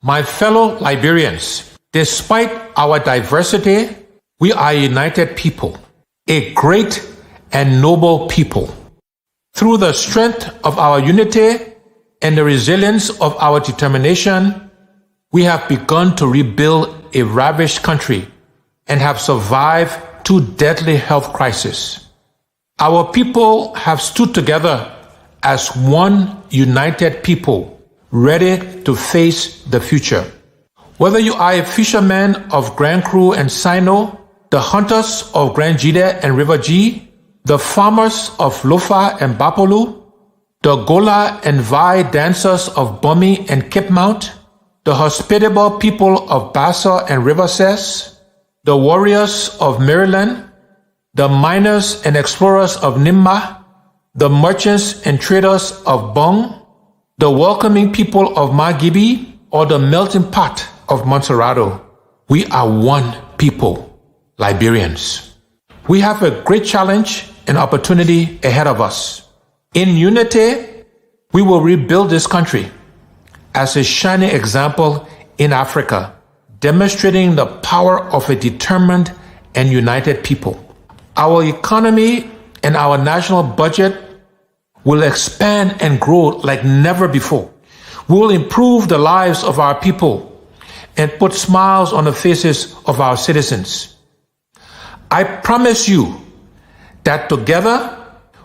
My fellow Liberians, despite our diversity, we are a united people, a great and noble people. Through the strength of our unity and the resilience of our determination, we have begun to rebuild a ravished country and have survived 2 deadly health crises. Our people have stood together as one united people, ready to face the future. Whether you are a fisherman of Grand Cru and Sino, the hunters of Grand Jide and River G, the farmers of Lofa and Bapolu, the Gola and Vai dancers of Bumi and Cape Mount, the hospitable people of Bassa and River Cess, the warriors of Maryland, the miners and explorers of Nimba, the merchants and traders of Bong, the welcoming people of Magibi, or the melting pot of Montserrado. We are one people, Liberians. We have a great challenge and opportunity ahead of us. In unity, we will rebuild this country as a shining example in Africa, demonstrating the power of a determined and united people. Our economy and our national budget will expand and grow like never before. We will improve the lives of our people and put smiles on the faces of our citizens. I promise you that together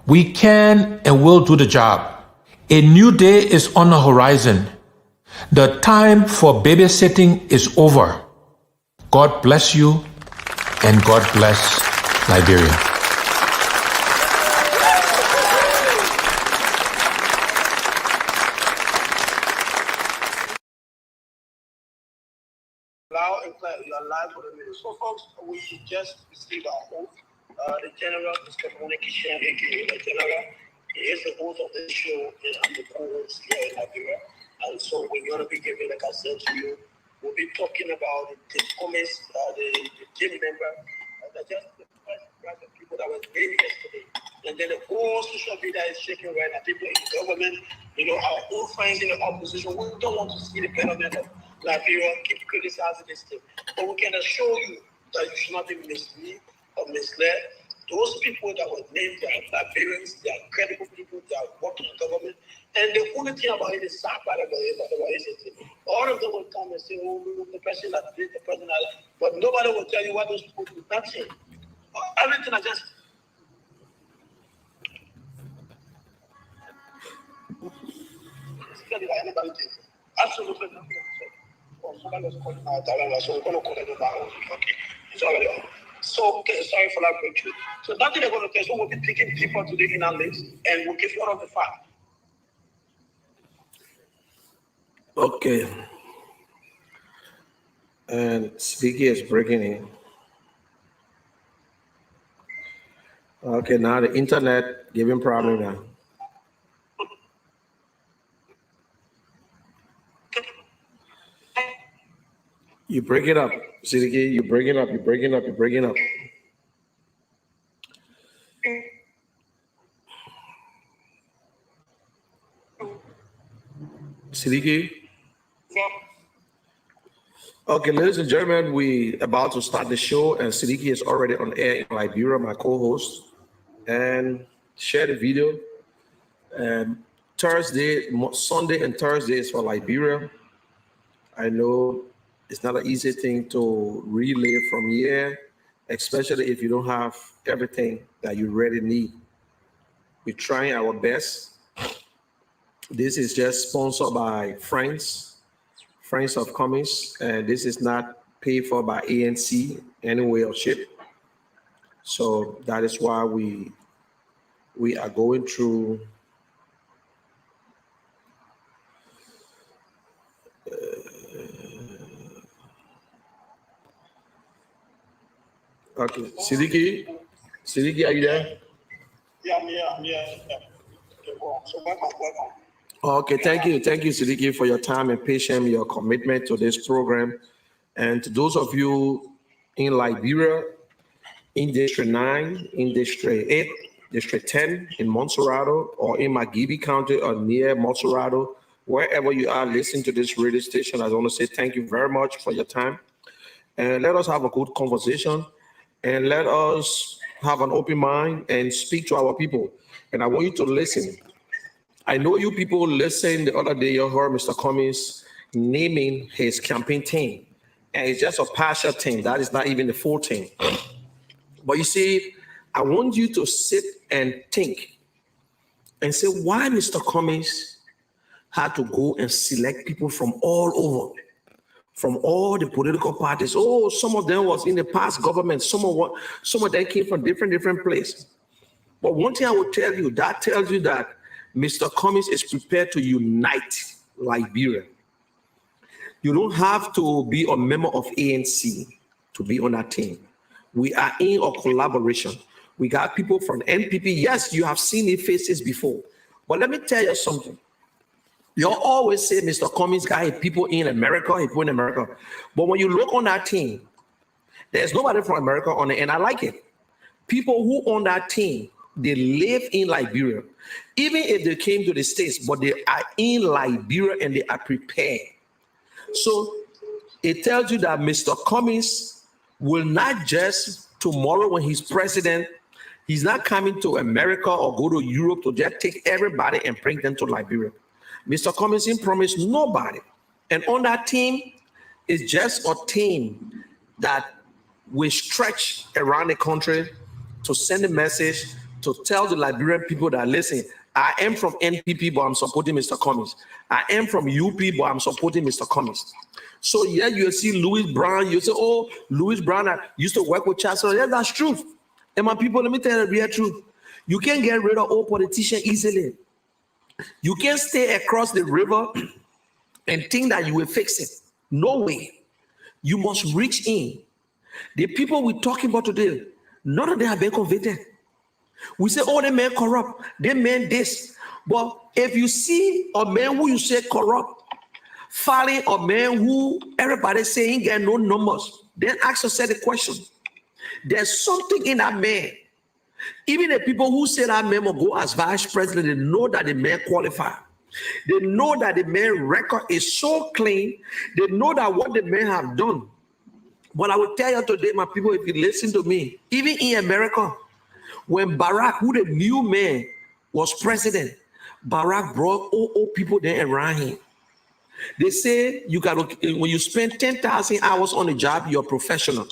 we can and will do the job. A new day is on the horizon. The time for babysitting is over. God bless you and God bless Liberia. Loud and clear, you are live for the minute. So, folks, we just received our oath. The General, Mr. Monikishan, aka the General, he is the host of this show, and I'm the co-host here in Liberia. And so, we're going to be giving, like I said to you, we'll be talking about the comments, the team member, just the first of people that was made yesterday. And then the whole social media is shaking right now. People in the government, our own friends in the opposition, we don't want to see the betterment of Liberia, keep criticizing this thing. But we can assure you that you should not be misled or misled. Those people that were named, they are Liberians, they are credible people, they are working in government. And the only thing about it is sad part about it. All of them will come and say, oh, the person that did, the person that, but nobody will tell you what those people do. That's it. Everything I just. Anybody thinks. Absolutely nothing. Oh, somebody was calling out Dalala, so we're going to call it down. Okay, it's already on. So, okay, sorry for that breakthrough. So, nothing they're going to tell. So, we'll be picking people today in our list, and we'll give one of the facts. Okay. And Speaky is breaking in. Okay, now the internet giving problem now. You break it up, Siddiqui. You break it up. You're breaking up. You're breaking up. Siddiqui. Okay, ladies and gentlemen, we about to start the show, and Siddiqui is already on air in Liberia, my co-host, and share the video. Sunday and Thursday is for Liberia. I know it's not an easy thing to relay from here, especially if you don't have everything that you really need. We're trying our best. This is just sponsored by Friends of Cummings, and this is not paid for by ANC any way or shape. So that is why we are going through okay, Siddiqui, are you there? Yeah, I'm here. So welcome. Okay, thank you, Siddiqui, for your time and patience, your commitment to this program. And to those of you in Liberia, in District 9, in District 8, District 10, in Montserrado, or in Magibi County or near Montserrado, Wherever you are listening to this radio station, I want to say thank you very much for your time. And let us have a good conversation. And let us have an open mind and speak to our people. And I want you to listen. I know you people listened the other day, you heard Mr. Cummings naming his campaign team. And it's just a partial team. That is not even the full team. But you see, I want you to sit and think and say why Mr. Cummings had to go and select people from all over, from all the political parties. Oh, some of them was in the past government. Some of them came from different places. But one thing I will tell you, that tells you that Mr. Cummings is prepared to unite Liberia. You don't have to be a member of ANC to be on that team. We are in a collaboration. We got people from NPP. Yes, you have seen their faces before. But let me tell you something. You always say Mr. Cummings got people in America, people in America. But when you look on that team, there's nobody from America on it, and I like it. People who on that team, they live in Liberia. Even if they came to the States, but they are in Liberia and they are prepared. So it tells you that Mr. Cummings will not just tomorrow when he's president, he's not coming to America or go to Europe to just take everybody and bring them to Liberia. Mr. Cummings didn't promise nobody. And on that team, it's just a team that will stretch around the country to send a message to tell the Liberian people that, listen, I am from NPP, but I'm supporting Mr. Cummings. I am from UP, but I'm supporting Mr. Cummings. So yeah, you see Louis Brown, you say, oh, Louis Brown I used to work with Chancellor. Yeah, that's true. And my people, let me tell you the real truth. You can't get rid of old politicians easily. You can't stay across the river and think that you will fix it. No way. You must reach in. The people we're talking about today, none of them have been convicted. We say, oh, they man corrupt, they man this. But if you see a man who you say corrupt, filing a man who everybody saying get no numbers, then ask yourself the question. There's something in that man. Even the people who say that man will go as vice president, they know that the man qualified. They know that the man record is so clean. They know that what the man have done. But I will tell you today, my people, if you listen to me, even in America, when Barack, who the new man, was president, Barack brought old people there around him. They say you got when you spend 10,000 hours on a job, you're a professional.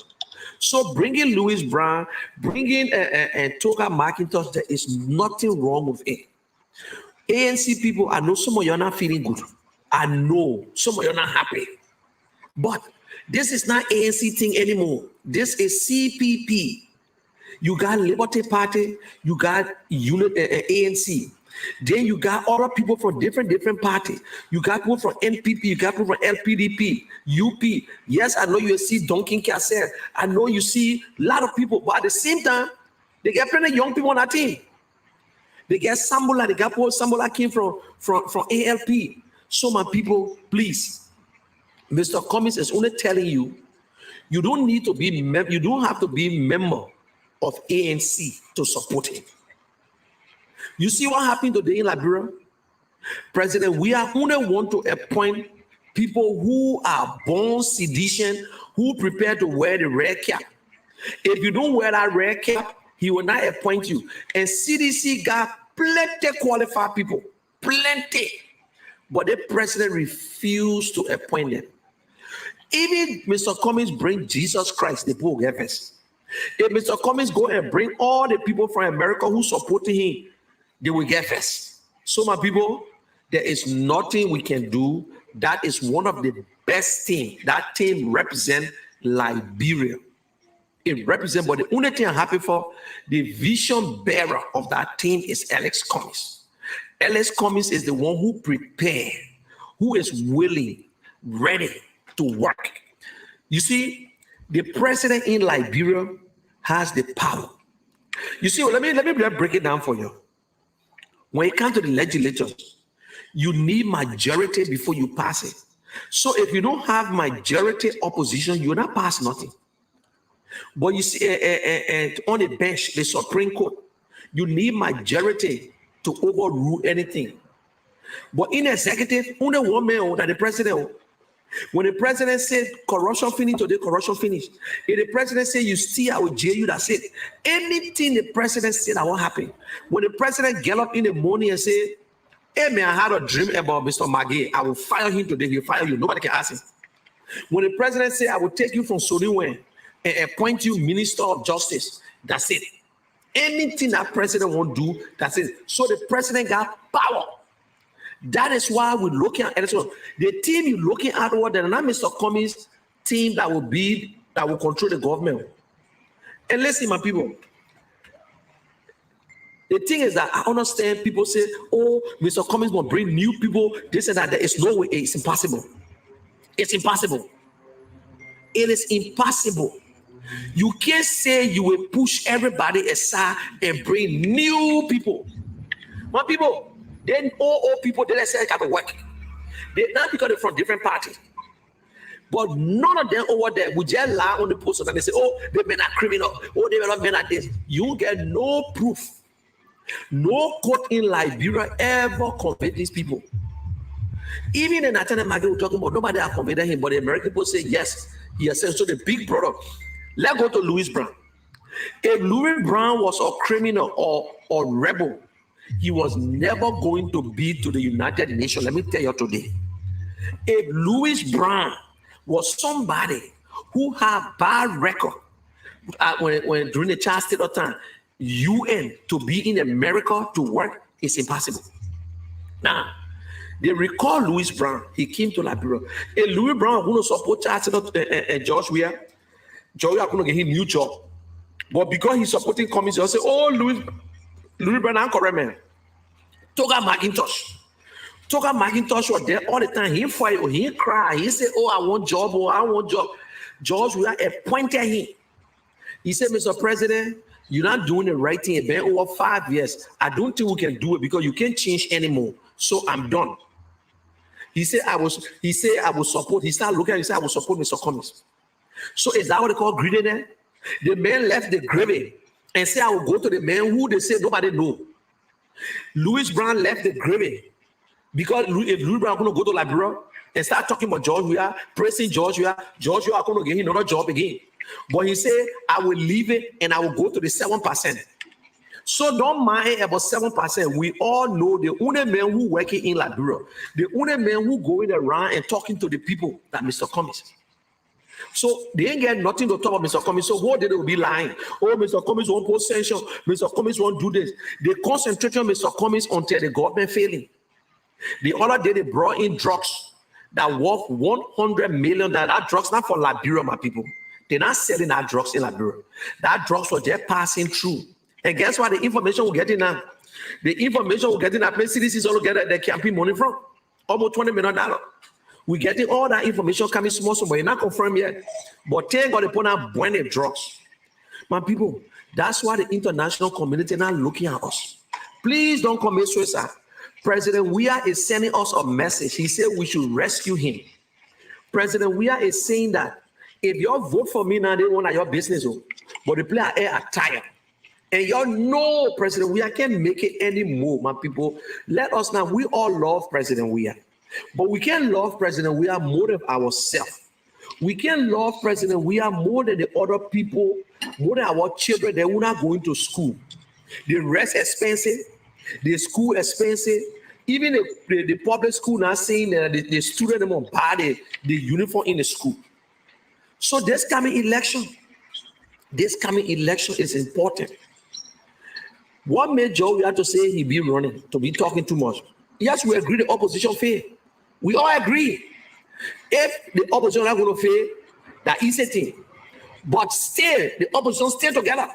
So bringing Louis Brown, bringing Toga McIntosh, there is nothing wrong with it. ANC people, I know some of you are not feeling good. I know some of you are not happy. But this is not ANC thing anymore. This is CPP. You got Liberty Party, you got ANC. Then you got other people from different parties. You got people from NPP, you got people from LPDP, UP. Yes, I know you see Duncan Kasser. I know you see a lot of people, but at the same time, they get plenty of young people on that team. They get Sambola, they got people, Sambola came from ALP. So my people, please, Mr. Cummings is only telling you, you don't need to be, you don't have to be a member of ANC to support him. You see what happened today in Liberia? President, we are only want to appoint people who are born sedition, who prepare to wear the red cap. If you don't wear that red cap, he will not appoint you. And CDC got plenty qualified people, plenty. But the president refused to appoint them. Even Mr. Cummings bring Jesus Christ, the poor first. If Mr. Cummings go and bring all the people from America who supported him, they will get first. So my people, there is nothing we can do. That is one of the best things. That team represents Liberia. It represents, but the only thing I'm happy for, the vision bearer of that team is Alex Cummings. Alex Cummings is the one who prepared, who is willing, ready to work. You see, the president in Liberia has the power. You see, let me break it down for you. When it comes to the legislatures, you need majority before you pass it. So if you don't have majority opposition, you will not pass nothing. But you see, on the bench, the Supreme Court, you need majority to overrule anything. But in executive, only one man that the president. When the president said corruption finished today, corruption finished. If the president said you steal, I will jail you, that's it. Anything the president said that won't happen. When the president get up in the morning and say, hey man, I had a dream about Mr. Maggie, I will fire him today, he'll fire you. Nobody can ask him. When the president say, I will take you from Soniwen and appoint you Minister of Justice, that's it. Anything that president won't do, that's it. So the president got power. That is why we're looking at it. So the team you're looking at over there, not Mr. Cummings' team that will control the government. And listen, my people. The thing is that I understand people say, oh, Mr. Cummings will bring new people, this and that. There is no way. It's impossible. It's impossible. It is impossible. You can't say you will push everybody aside and bring new people. My people, then all people, they say it can work. They not because they're from different parties. But none of them over there would just lie on the post and they say, oh, they may not criminal. Oh, they may not be like this. You get no proof. No court in Liberia ever convicted these people. Even in Nathaniel Maggie, we're talking about nobody has convicted him, but the American people say yes, he has said so. The big brother. Let's go to Louis Brown. If Louis Brown was a criminal or rebel, he was never going to be to the United Nations. Let me tell you today. If Louis Brown was somebody who had bad record when during the child state of time, UN to be in America to work is impossible. Now, they recall Louis Brown. He came to Liberia. And Louis Brown who support child state of George Weah. George Weah going to get him new job. But because he's supporting Cummings, he'll say, oh, Louis Brown, I'm correct, man. Toga McIntosh was there all the time. He fight, he cry. He said, oh, I want job, oh, I want job. George Weah appointed him. He said, Mr. President, you're not doing the right thing. It's been over 5 years. I don't think we can do it because you can't change anymore. So I'm done. He said, I will support. He started looking at it, he said, I will support Mr. Cummings. So is that what they call greediness? The man left the grave and said, I will go to the man who they say nobody know. Louis Brown left the grave because if Louis Brown going to go to Liberia and start talking about George Weah, praising George Weah going to get him another job again. But he said, I will leave it and I will go to the 7%. So don't mind about 7%. We all know the only man who working in Liberia, the only man who going around and talking to the people that Mr. Cummings. So they ain't get nothing to talk about Mr. Cummings. So what they will be lying? Oh, Mr. Cummings won't post sanction. Mr. Cummings won't do this. They concentrate on Mr. Cummings until the government failing. The other day they brought in drugs that worth $100 million. That drugs not for Liberia, my people. They're not selling that drugs in Liberia. That drugs were just passing through. And guess what? The information we're getting now. The information we're getting that CDC is all get the campaign money from. Almost $20 million. We're getting all that information coming small, but it's not confirmed yet. But thank God upon our branded drugs. My people, that's why the international community now looking at us. Please don't commit suicide. President Weah is sending us a message. He said we should rescue him. President Weah is saying that if y'all vote for me now, they won't have your business. But the player are tired. And y'all know President Weah can't make it anymore, my people. Let us now, we all love President Weah. But we can't love President Weah more than ourselves. We can't love President Weah more than the other people, more than our children that we're not going to school. The rest expensive, the school expensive. Even the public school now saying that the student won't buy the uniform in the school. So this coming election is important. What made Joe Weah to say he be running, to be talking too much? Yes, we agree the opposition fail. We all agree. If the opposition are going to fail, that is a thing. But still, the opposition stay together.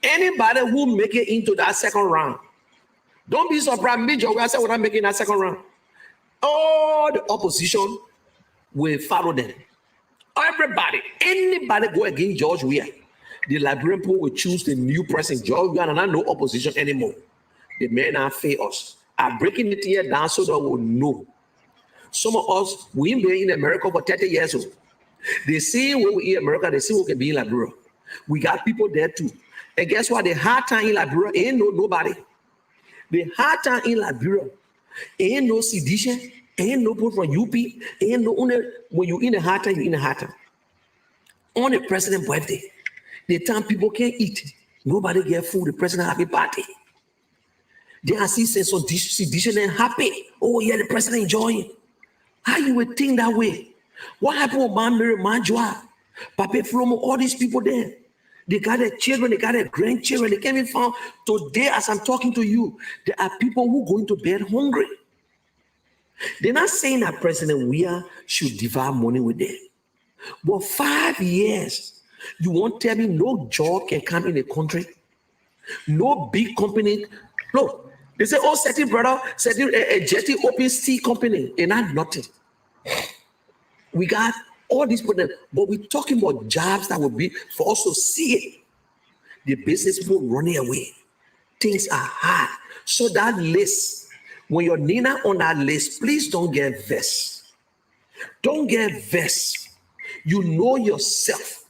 Anybody who make it into that second round, don't be surprised. Me, Joe Weah, said we're not making that second round. All the opposition will follow them. Everybody, anybody go against George Weah, the Liberian people will choose the new president, George Weah, and not no opposition anymore. The men are fail us. I'm breaking it here down so that we'll know. Some of us, we've been in America for 30 years old. They see when we in America, they see we can be in Liberia. We got people there too. And guess what? The hard time in Liberia ain't nobody. The hard time in Liberia, Ain't no sedition, ain't no people from UP, ain't no when you in a hard time, you in a hard time. On the president's birthday, the time people can't eat, nobody get food, the president happy party. Then I see sense of sedition and happy. Oh yeah, the president enjoying. How you would think that way? What happened with Mary Manjoa, Pape Flomo, all these people there? They got their children, they got their grandchildren, they came in found. Today, as I'm talking to you, there are people who going to bed hungry. They're not saying that President Weah should divide money with them. But 5 years, you won't tell me no job can come in the country? No big company. Look, they say, oh, certain brother, certain a jetty open steel company, and not nothing. We got all these people, but we're talking about jobs that will be for us to see it. The business people running away. Things are hard. So that list, when your Nina on that list, please don't get vexed. Don't get vexed. You know yourself.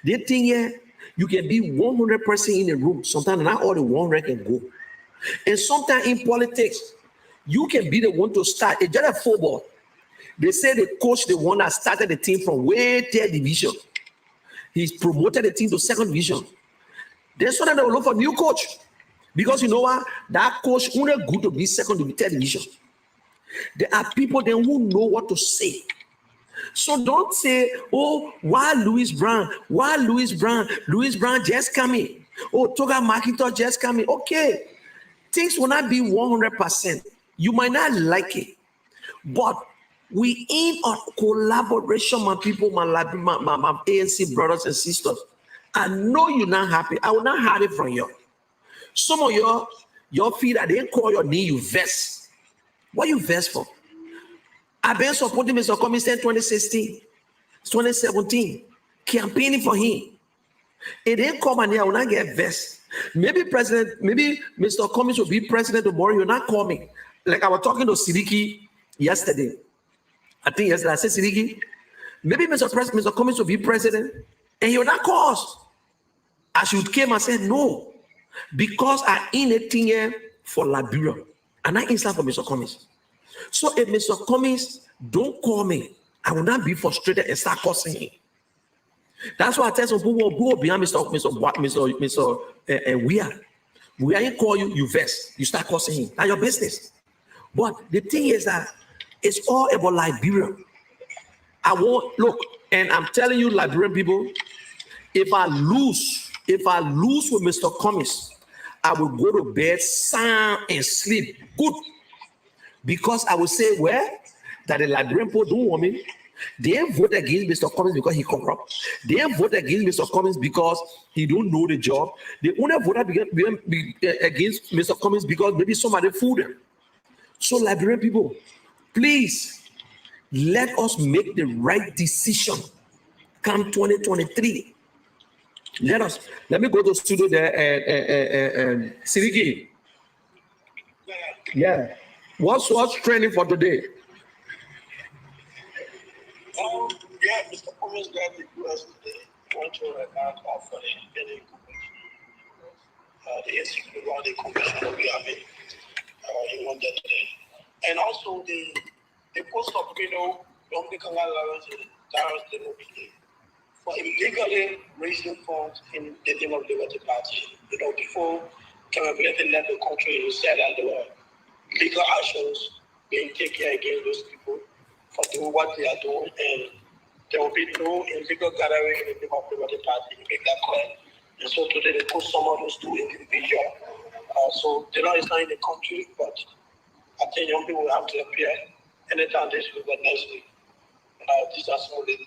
The thing here, you can be 100% in a room. Sometimes not all the 100 can go. And sometimes in politics, you can be the one to start. It's just a football. They say the coach, the one that started the team from way 3rd division. He's promoted the team to 2nd division. Then suddenly they will look for a new coach. Because you know what? That coach only good to be 2nd to be 3rd division. There are people then who know what to say. So don't say, oh, why Louis Brown? Why Louis Brown? Louis Brown just coming. Oh, Toga Makito just coming. Okay. Things will not be 100%. You might not like it. But we in a collaboration, my people, my ANC brothers and sisters. I know you're not happy. I will not hide it from you. Some of your feet, I didn't call your name, you vest. What you vest for? I've been supporting Mr. Cummings in 2016, 2017, campaigning for him. It didn't come and I will not get vest. Maybe Mr. Cummings will be president tomorrow. You'll not call me. Like I was talking to Sidiki yesterday. I think yesterday I said, Sidiki, maybe Mr. Cummings will be president and you'll not call us. As you came and said, no, because I in a thing here for Liberia and I inside for Mr. Cummings. So if Mr. Cummings don't call me, I will not be frustrated and start cursing him. That's why I tell some people who go behind Mr. Weah. We ain't call you, you vex. You start cursing him. That's your business. But the thing is that it's all about Liberia. Look, and I'm telling you, Liberian people, if I lose with Mr. Cummings, I will go to bed sound and sleep good. Because I will say, well, that the Liberian people don't want me. They vote against Mr. Cummings because he corrupt. They vote against Mr. Cummings because he don't know the job. They only vote against Mr. Cummings because maybe somebody fooled them. So Liberian people, please let us make the right decision come 2023. Let me go to the studio there and Sidiki. Yeah. What's trending for today? Yeah, Mr. Cummings got the US today. Want to call for the independent convention. The institute around the convention will be having. He wanted today. And also the post of don't become allowed to direct the for illegally raising funds in the name of the Liberty Party. Before Kamabilete left the country, he said that there were legal actions being taken against those people for doing what they are doing, and there will be no illegal gathering in the name of the Liberty Party. Make that clear. And so today they put some of those two individuals. So the law is not in the country, but I think young people will have to appear anytime this week or next week. These are some of the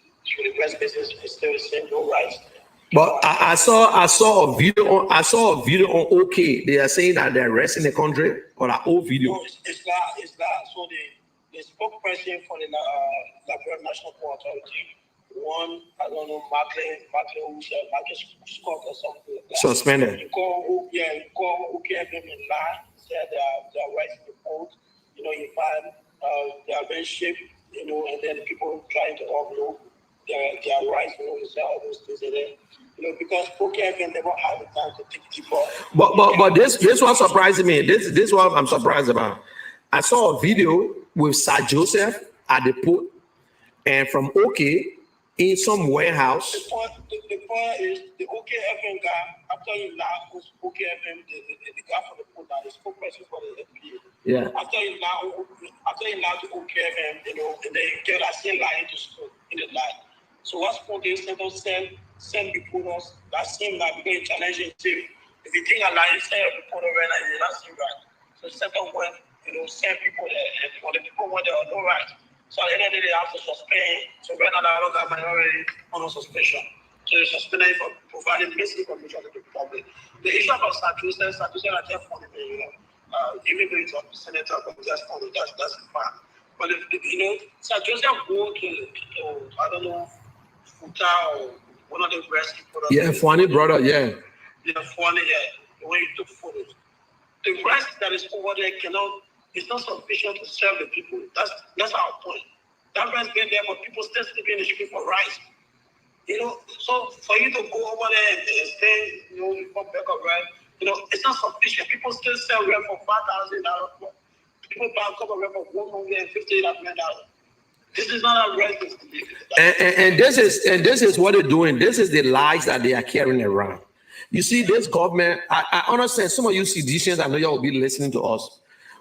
best business is still the same, no rights. But I saw a video on OK. They are saying that they're arresting the country or an old video. No, it's that. So the spokesperson for the Liberia National Court Authority, Marcus Scott or something like that. Suspended. You call OKFM in line, said they are rights in the court. You find they are very shaped, and then people trying to upload their rights, you say all those things, and then, because OKFM never had the time to take people. But this was surprising me. This is what I'm surprised about. I saw a video with Sir Joseph at the port and from OK in some warehouse. The point is the OKFM guy, after he last was OKFM, the guy for the port, the spokesperson for the FPA. Yeah. After he last the OKFM, and they get that same line into school in the line. So what's point is send reporters that same line because it's challenging too. If you think a line, send a reporter right now, that's right. So second one, send people there, and for the people when they are no right. So at the end of the day, they have to suspend. So right now, I got my already on suspension. So they suspended for providing misinformation to the public. The issue about Sir Joseph, I just want to be, even though it's a senator, but just on the that's fine. But if Sir Joseph go to I don't know, Futa or one of the rescue products. Yeah, Fuani brother, yeah. Yeah, Fuani, yeah. The way you took photos. The rest that is over there it's not sufficient to serve the people. That's our point. That rest been there, but people still sleeping in the street for rice. So for you to go over there and stay, you come back up, right? It's not sufficient. People still sell rent for $5,000. People buy a couple of rent for $150,000. This is not a rent. And this is what they're doing. This is the lies that they are carrying around. You see, this government, I understand some of you seditionists, I know y'all will be listening to us.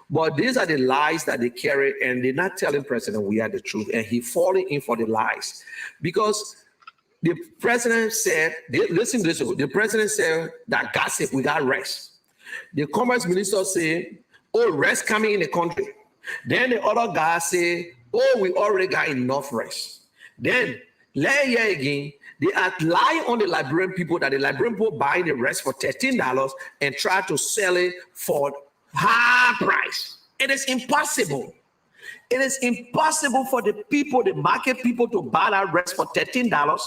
But these are the lies that they carry, and they're not telling President we are the truth, and he falling in for the lies. Because the president said, listen to this, the president said that gossip, we got rest. The commerce minister said, oh, rest coming in the country. Then the other guy said, oh, we already got enough rest. Then, last year again, they are lying on the Liberian people that the Liberian people buying the rest for $13 and try to sell it for high price. It is impossible. It is impossible for the people, the market people, to buy that rest for $13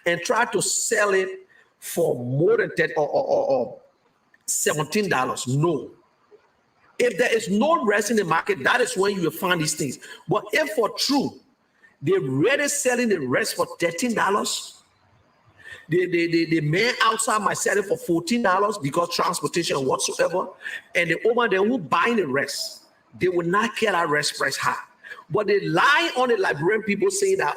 and try to sell it for more than $10 or $17. No. If there is no rest in the market, that is when you will find these things. But if for true, they're really selling the rest for $13, the man outside might sell it for $14 because transportation whatsoever, and the woman then who buying the rest, they will not care that rest price high. But they lie on the Liberian people saying that,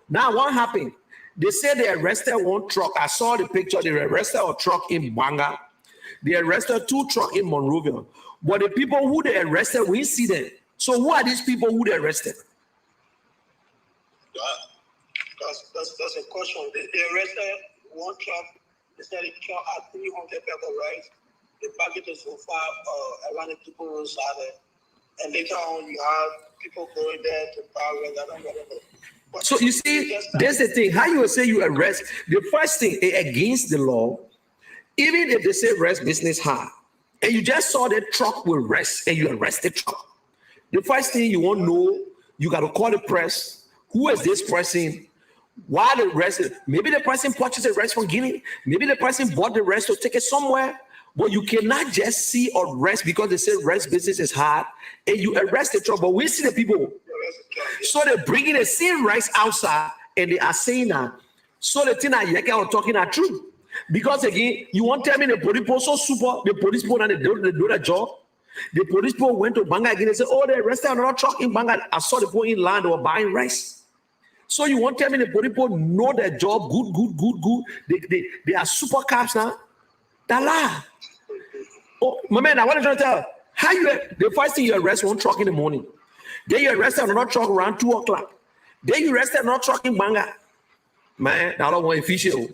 now what happened? They said they arrested one truck. I saw the picture. They arrested a truck in Banga. They arrested 2 trucks in Monrovia. But the people who they arrested, we see them. So who are these people who they arrested? That's a question. They arrested one truck. They said the truck had 300 pepper rice. They packed it so far around the people inside there. And later on, you have people going there to buy rice. I don't know. So you see, that's the thing. How you will say you arrest? The first thing against the law, even if they say rest business hard, and you just saw that truck will rest and you arrest the truck. The first thing you want to know, you got to call the press. Who is this person? Why the rest? Maybe the person purchased the rest from Guinea. Maybe the person bought the rest to take it somewhere. But you cannot just see or rest because they say rest business is hard and you arrest the truck. But we see the people. So they're bringing the same rice outside and they are saying that. So the thing that Yeke are talking are true. Because again, you won't tell me the police people so super, the police people and they do their job. The police people went to Banga again and said, oh, they arrested another truck in Banga. I saw the people in line, they were buying rice. So you won't tell me the police people know their job, good. They are super cops now. That lie. Oh, my man, I want to tell how you, the first thing you arrest one truck in the morning. Then you arrest another truck around 2 o'clock. Then you arrest another truck in Banga. Man, I don't want official.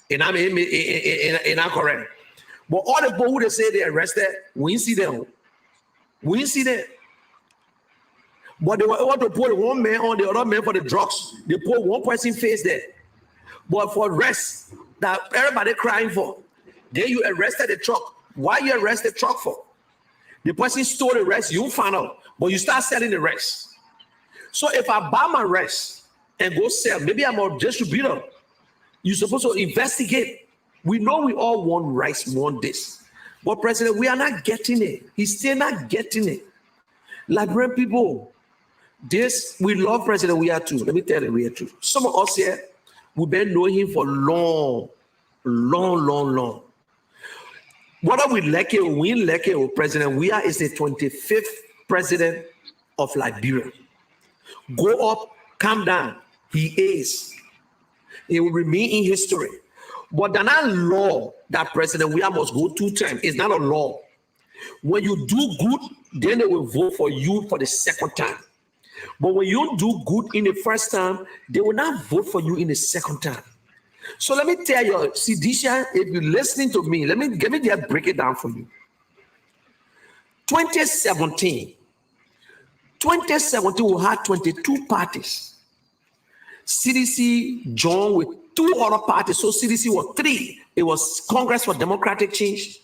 And I'm correct. But all the people who they say they arrested, we didn't see them. We didn't see them. But they were able to put one man on the other man for the drugs. They put one person face there. But for rest, that everybody crying for. Then you arrested the truck. Why you arrest the truck for? The person stole the rest, you find out. But you start selling the rest. So if I buy my rest and go sell, maybe I'm a distributor. You're supposed to investigate. We know we all want rice, want this. But President, we are not getting it. He's still not getting it. Liberian people, we love President, we are too. Let me tell you, we are too. Some of us here, we've been knowing him for long. Whether we like it or we like it, President, we are is the 25th president of Liberia. Go up, come down. He is. It will remain in history. But they're not law that President Weah must go 2 times. It's not a law. When you do good, then they will vote for you for the second time. But when you do good in the first time, they will not vote for you in the second time. So let me tell you, Sidisha, if you're listening to me, let me just break it down for you. 2017, we had 22 parties. CDC joined with 2 other parties. So CDC was 3. It was Congress for Democratic Change.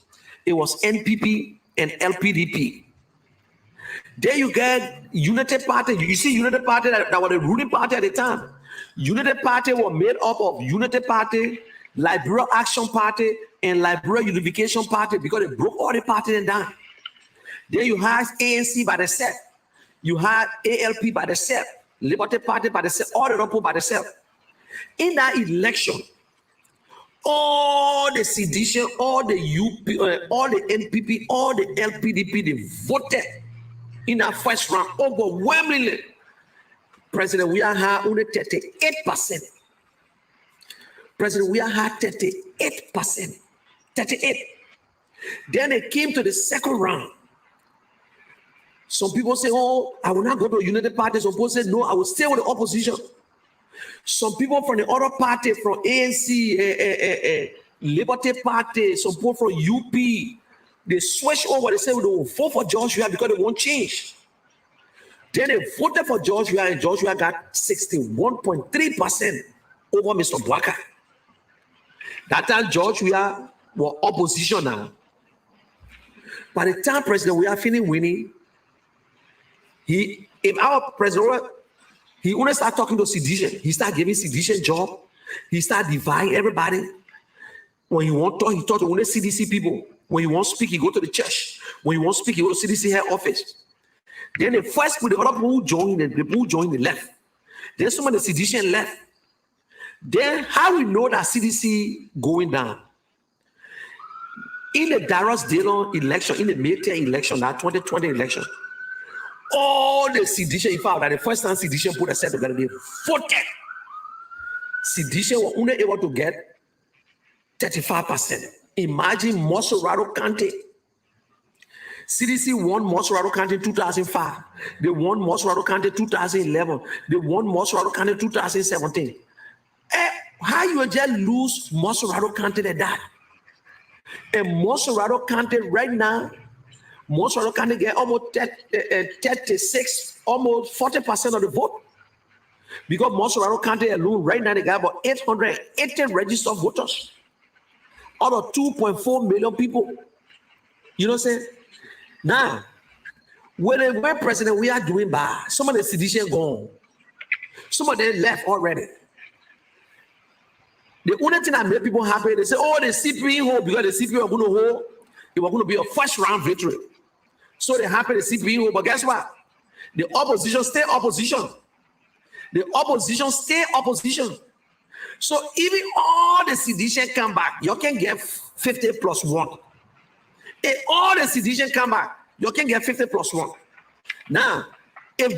It was NPP and LPDP. There you get United Party. You see United Party that was the ruling party at the time. United Party was made up of United Party, Liberal Action Party, and Liberal Unification Party because they broke all the parties down. Then you had ANC by themselves. You had ALP by themselves. Liberty Party by themselves. All the other by themselves. In that election, all the sedition, all the UP, all the NPP, all the LPDP, they voted in that first round overwhelmingly. President Weah had only 38%. President Weah had 38%. 38. Then it came to the second round. Some people say, oh, I will not go to a United Party. Some people say, no, I will stay with the opposition. Some people from the other party, from ANC, Liberty Party, some people from UP, they switch over. They say they will vote for George Weah because they won't change. Then they voted for George Weah, and George Weah got 61.3% over Mr. Bouaka. That time, George Weah was opposition now. By the time President Weah finished winning, if our president, he only start talking to sedition. He start giving sedition job. He start dividing everybody. When he want to talk, he talk to only CDC people. When he want to speak, he go to the church. When he want to speak, he go to CDC head office. Then the first with the other people who join, the people who join the left. Then some of the sedition left. Then how we know that CDC going down? In the Darius Dillon election, in the midterm election, that 2020 election, all the sedition, in fact, that the first time sedition put themselves together, they voted. Sedition was only able to get 35%. Imagine Monserrato County. CDC won Monserrato County in 2005. They won Monserrato County in 2011. They won Monserrato County in 2017. How you just lose Monserrato County like that? And Monserrato County right now, Monserrato County get almost 36, almost 40% of the vote. Because Monserrato County alone, right now, they got about 880 registered voters out of 2.4 million people. You know what I'm saying? Now, when President Weah doing bad, some of the sedition gone. Some of them left already. The only thing that made people happy, they say, oh, the CPE hold, because the CPE are going to hold, it was going to be a first round victory. So they happy the CPE hold, but guess what? The opposition stay opposition. The opposition stay opposition. So even all the sedition come back, you can get 50 plus 1. If all the sedition come back, you can get 50 plus 1. Now, if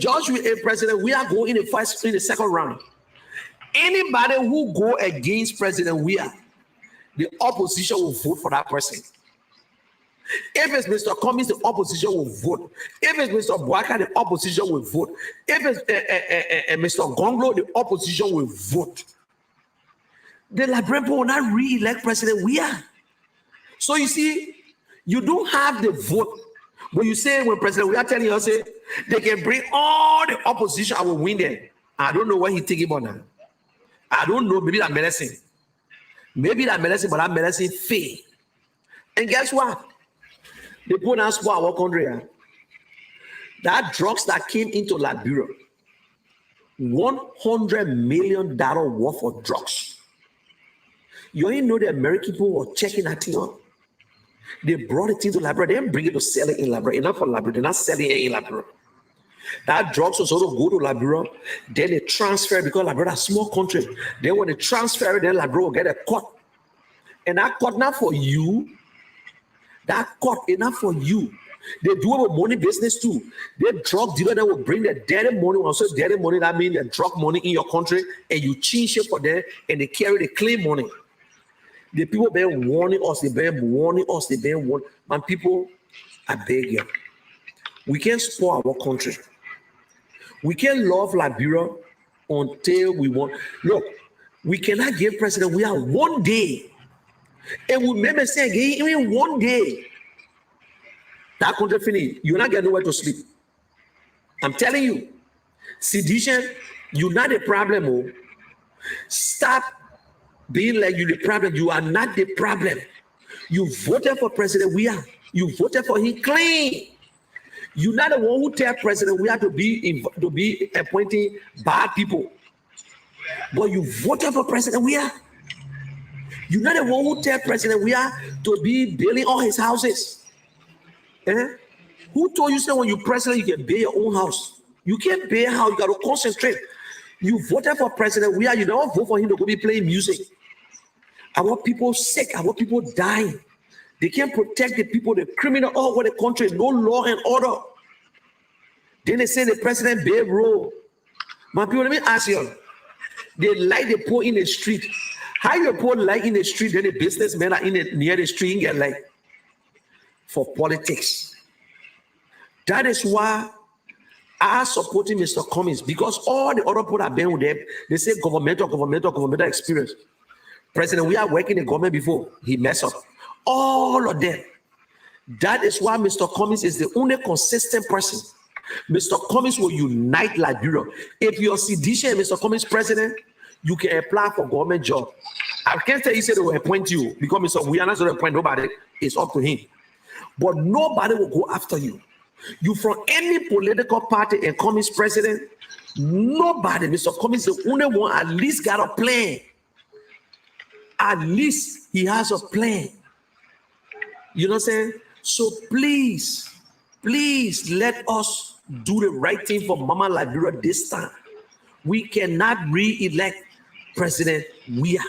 President Weah go in the second round, anybody who go against President Weah, the opposition will vote for that person. If it's Mr. Cummings, the opposition will vote. If it's Mr. Bouaka, the opposition will vote. If it's Mr. Gonglo, the opposition will vote. The Liberian people will not re-elect President Weah. So you see, you don't have the vote. When you say, when President Weah telling you, say, they can bring all the opposition, I will win them. I don't know what he thinking about now. I don't know, maybe that medicine. Maybe that medicine, but that medicine fail. And guess what? They put us for our country. That drugs that came into Liberia, $100 million worth of drugs. You ain't know the American people were checking that thing out. They brought it into Liberia. They didn't bring it to sell it in Liberia. Enough for Liberia. They're not selling it in Liberia. That drugs was also go to Liberia. Then they transfer, because Liberia is a small country. Then when they transfer it, then Liberia will get a cut. And that cut not for you. That cut enough for you. They do it with money business too. They drug dealer that will bring the dirty money. Also, dirty money, that means the drug money in your country, and you change it for them, and they carry the clean money. The people been warning us, they've been warning us, they've been warning. Man, people, I beg you. We can't spoil our country. We can't love Liberia until we want. Look, we cannot give President we are one day. And we remember saying again, even one day, that country finish, you're not getting nowhere to sleep. I'm telling you, sedition, you're not the problem. Oh. Stop being like you're the problem. You are not the problem. You voted for President Weah. You voted for him clean. You're not the one who tell President Weah to be appointing bad people. But you voted for President Weah. You're not the one who tell President Weah to be building all his houses. Who told you that when you're president, you can build your own house? You can't build a house. You got to concentrate. You voted for President Weah. You don't vote for him to go be playing music. Our people sick. Our people dying. They can't protect the people, the criminal all over the country. No law and order. Then they say the president build road. My people, let me ask you. They light the poor in the street. How you put light in the street, then the businessmen are near the street and get light? For politics. That is why I supporting Mr. Cummings, because all the other people have been with them, they say governmental experience. President, we are working in the government before, he messed up. All of them. That is why Mr. Cummings is the only consistent person. Mr. Cummings will unite Liberia. If you're sedition, Mr. Cummings president, you can apply for government job. I can't tell you say they will appoint you because Mr. We are not going to appoint nobody. It's up to him. But nobody will go after you. You from any political party and Cummings president, nobody, Mr. Cummings is the only one at least got a plan. At least he has a plan. You know what I'm saying? So please let us do the right thing for Mama Liberia this time. We cannot re-elect President Weah.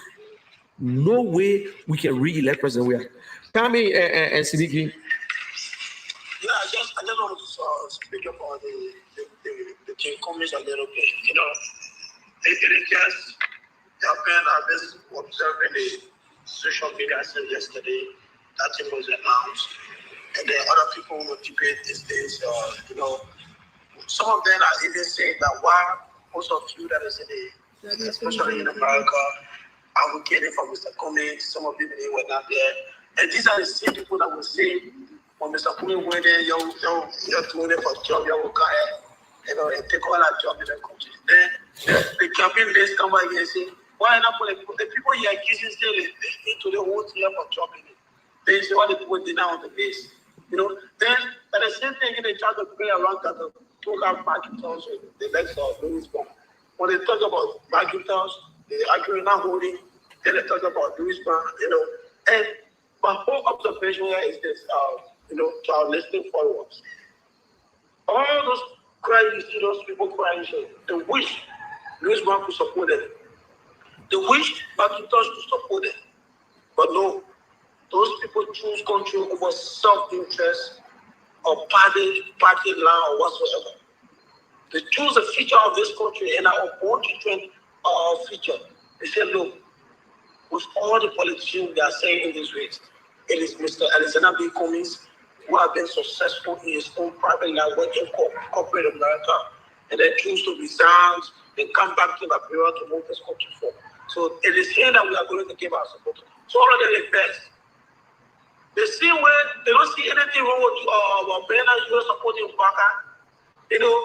No way we can re-elect President Weah. Kami and Sidiki. Yeah, I just want to speak about the King Cummings a little bit. You know, it just happened. I was observing the social media since yesterday. That thing was announced, and then other people will debate these days. You know, some of them are even saying that why most of you that is in the, especially in America, are getting from Mr. Cummings. Some of them they were not there, and these are the same people that will say, when Mr. Cummings went there, you're doing it for a job, you will go ahead, you know, and take all that job in the country. Then the campaign days come back and say, why not for the people you are accusing still they need to the whole year for job in it. They say what the people did now on the base. You know, then at the same thing they try to play around that to talk about Macintosh, the next of Louis Brown. When they talk about Macintosh, they argue not holding, then they talk about Louis Brown, you know. And my whole observation here is this, you know, to our listening followers. All those crying, you see those people crying, they wish Louis Brown could support them. They wish Macintosh to support them. But no, those people choose country over self-interest or party line or whatsoever. They choose the future of this country and our own children our future. They say, look, with all the politicians they are saying in this race, it is Mr. Alexander B. Cummings who have been successful in his own private life working for corporate America, and they choose to resign and come back to Liberia to move this country forward. So it is here that we are going to give our support. So all of them invest. They see where they don't see anything wrong with Bernard U.S. supporting Baka. You know,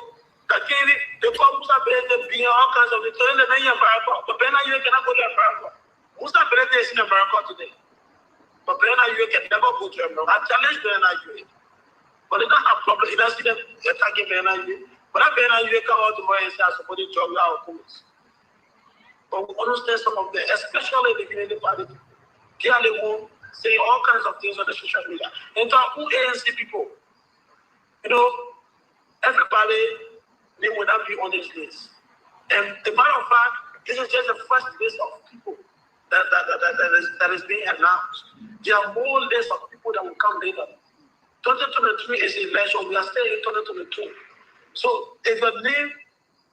that they call Musa Bernard being all kinds of things. But Bernard U.S. cannot go to America. Musa Bernard is in America today. But Bernard U.S. can never go to America. I challenge Bernard U.S. But they don't have problem. He doesn't see them attacking Bernard U.S. But that Bernard U.S. come out tomorrow and say, I support the job now. But we understand some of them, especially the Canadian party. They won't say all kinds of things on the social media. And to our ANC people, you know, everybody, they will not be on this list. And the matter of fact, this is just the first list of people that is being announced. There are more lists of people that will come later. 2023 is election. We are still in 2022. So if your name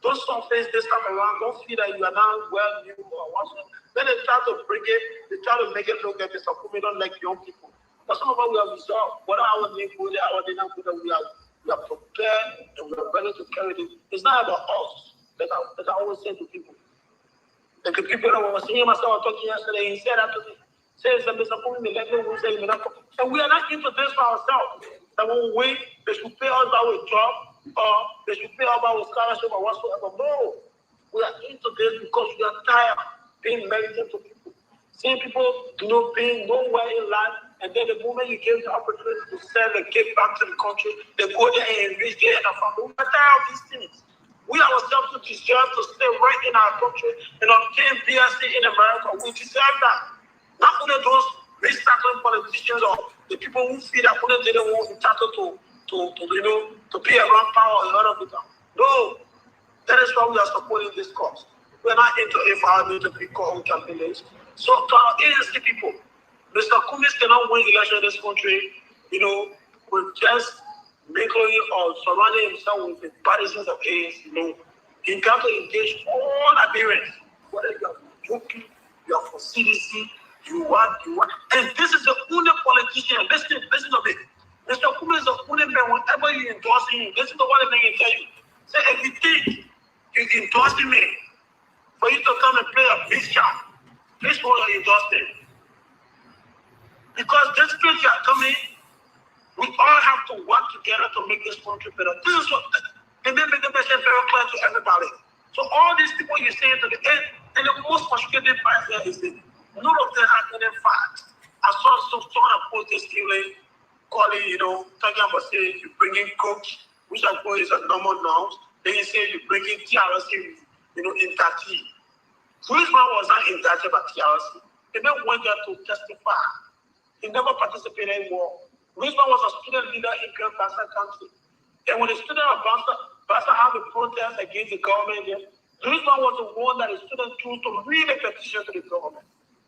don't surface this time around, don't feel that you are now well new or whatsoever. Then they try to bring it, they try to make it look like Mr. Kumi don't like young people. But some of us we have resolved, whether our name good, our name not good, we are prepared and we are ready to carry it. It's not about us, like I always say to people. Like the people that were seeing myself talking yesterday, he said that to me. Says that Mr. Kumi, and we are not into this for ourselves. That when we wait, they should pay us our job, or they should pay us our scholarship or whatsoever. No, we are into this because we are tired of being married to people. Seeing people, being nowhere in life, and then the moment you give the opportunity to sell and give back to the country, they go there and enrich their family. We are tired of these things. We ourselves deserve to stay right in our country and obtain BSc in America. We deserve that. Not only those rich-tackling politicians or the people who feel that only they don't want entitled to be around power or other people. No, that is why we are supporting this cause. We're not into environment to be called campaigns. So to our ANC people, Mr. Kumis cannot win the election in this country, with just making or surrounding himself with the partisans of ANC. He got to engage all Liberians, whether you are joking, you are for CDC, you want. And this is the only politician. Listen to me. Mr. Kumi is the only man, whenever you endorse him, listen to what the man tell you. Say, if you think you're endorsing me for you to come and play a big shot, please hold your endorsement. Because this place you are coming, we all have to work together to make this country better. This is what, and then make the message very clear to everybody. So all these people you say to the end, and the most frustrating part here is that none of them have any fact. I saw some sort of protest calling, talking about saying you bring in coach, which I call is a normal norms. Then you say you bring in TRC, in 30. Griezmann was not indicted by TRC. He never went there to testify. He never participated in war. Griezmann was a student leader in Grand Bassa country. And when the student of Bassa had a protest against the government, Griezmann was the one that the student chose to read a petition to the government.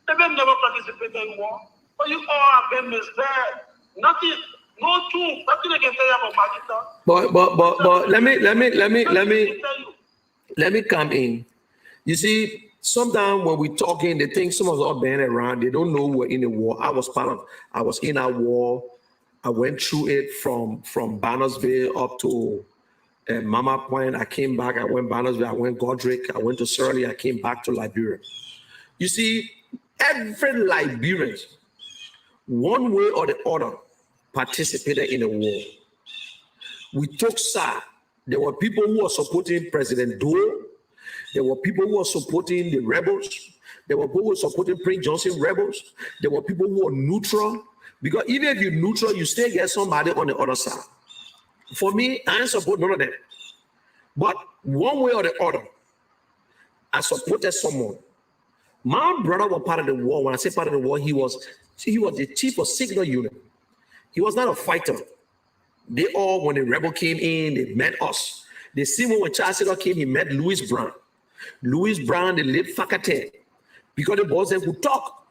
They never participated in war, but you all have been misled. Nothing, no truth, nothing they can tell you about Pakistan. But let me come in. You see, sometimes when we're talking, they think some of us are been around. They don't know we're in a war. I was in a war. I went through it from Bannersville up to Mama Point. I came back. I went Bannersville. I went Godric. I went to Sierra Leone. I came back to Liberia. You see, every Liberian, one way or the other, participated in a war. We took side. There were people who were supporting President Doe. There were people who were supporting the rebels. There were people who were supporting Prince Johnson rebels. There were people who were neutral. Because even if you're neutral, you still get somebody on the other side. For me, I ain't support none of them. But one way or the other, I supported someone. My brother was part of the war. When I say part of the war, he was the chief of signal unit. He was not a fighter. They all, when the rebel came in, they met us. The same when Charles Taylor came, he met Louis Brown. Louis Brown, the late Fakate, because the boys then could talk.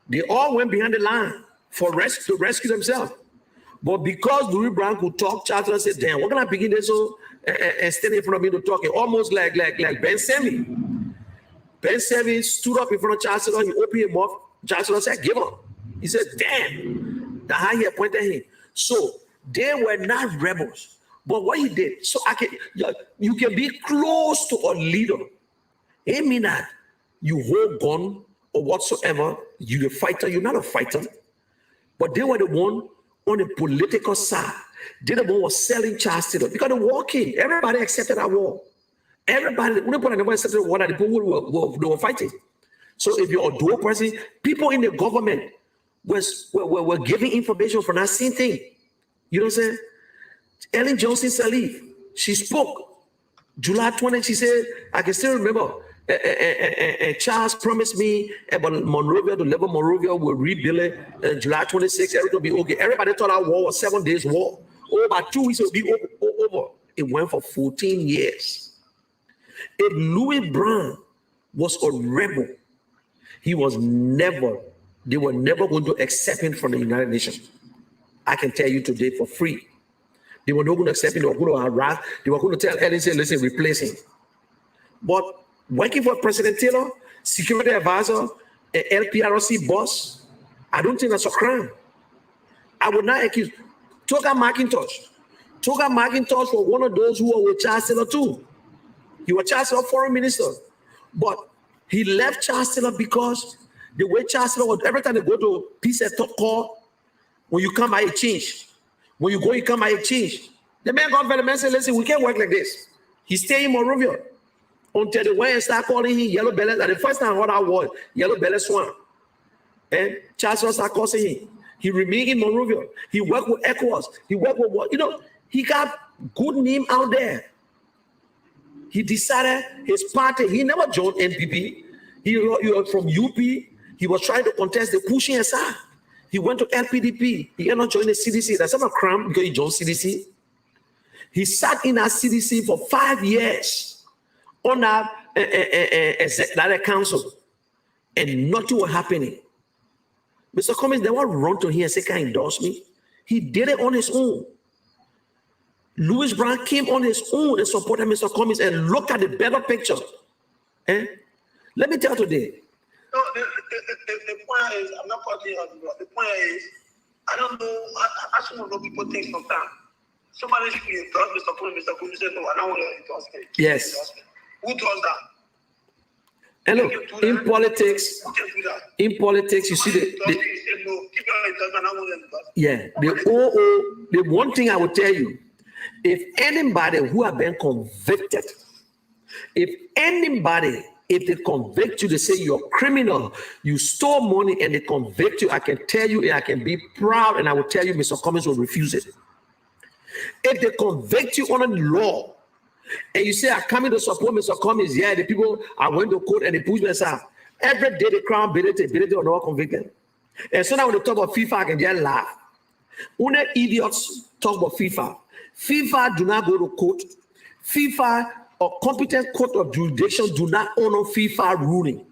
They all went behind the line to rescue themselves. But because Louis Brown could talk, Charles Taylor said, damn, what can I begin this and stand in front of me to talk? Almost like Ben Semi. Ben Semi stood up in front of Charles Taylor, he opened his mouth. Charles Taylor said, give up. He said, damn. The high he appointed him. So they were not rebels. But what he did, so you can be close to a leader. It mean that you hold gun or whatsoever, you're a fighter, you're not a fighter. But they were the one on the political side. They the one was selling Charles Taylor because the war came. Everybody accepted that war. Everybody, never accepted the war that the people were fighting. So if you're a dual person, people in the government were giving information for that same thing. You know what I'm saying? Ellen Johnson Sirleaf, she spoke. July 20, she said, I can still remember, Charles promised me about Monrovia, the level Monrovia will rebuild it. July 26, everything will be okay. Everybody thought our war was 7 days war. About 2 weeks, it would be over. It went for 14 years. If Louis Brown was a rebel, they were never going to accept him from the United Nations. I can tell you today for free. They were not going to accept him. They were going to harass. They were going to tell Ellison, listen, replace him. But working for President Taylor, security advisor, an LPRC boss, I don't think that's a crime. I would not accuse. Toga McIntosh. Toga McIntosh was one of those who were with Charles Taylor too. He was Charles Taylor foreign minister. But he left Charles Taylor because the way Charles Taylor was, every time they go to peace and talk call, when you come by a change. When you go, you come by a change. The man got very man said, listen, we can't work like this. He stayed in Monrovia until the way and start calling him Yellow Belly. And the first time I heard that word, Yellow Belly Swan. And Charles Taylor started calling him. He remained in Monrovia. He worked with ECOWAS. He worked with what? You know, he got good name out there. He decided his party, he never joined NPP. He was from UP. He was trying to contest the pushing aside. He went to LPDP. He ended up joining the CDC. That's not a crime because he joined CDC. He sat in that CDC for 5 years on that executive council, and nothing was happening. Mr. Cummings never run to him and say, can you endorse me? He did it on his own. Louis Brown came on his own and supported Mr. Cummings and look at the better picture. Let me tell you today. No, the point is, I'm not cutting you, the point is, I don't know, I shouldn't know people think sometimes. Somebody should endorse Mr. Cummings. Mr. Cummings said, no, I don't want to endorse him. Yes. Who does that? And look, in politics, you see the one thing I will tell you, if anybody who have been convicted, if they convict you, they say you're a criminal, you stole money and they convict you, I can tell you and I can be proud and I will tell you Mr. Cummings will refuse it. If they convict you under the law, and you say, I'm coming to support Mr. Cummings, yeah, the people are going to court and they push me aside. Every day they crown ability or not convicted. And so now when they talk about FIFA, I can just laugh. When idiots talk about FIFA, FIFA do not go to court. FIFA or competent court of jurisdiction do not honor FIFA ruling.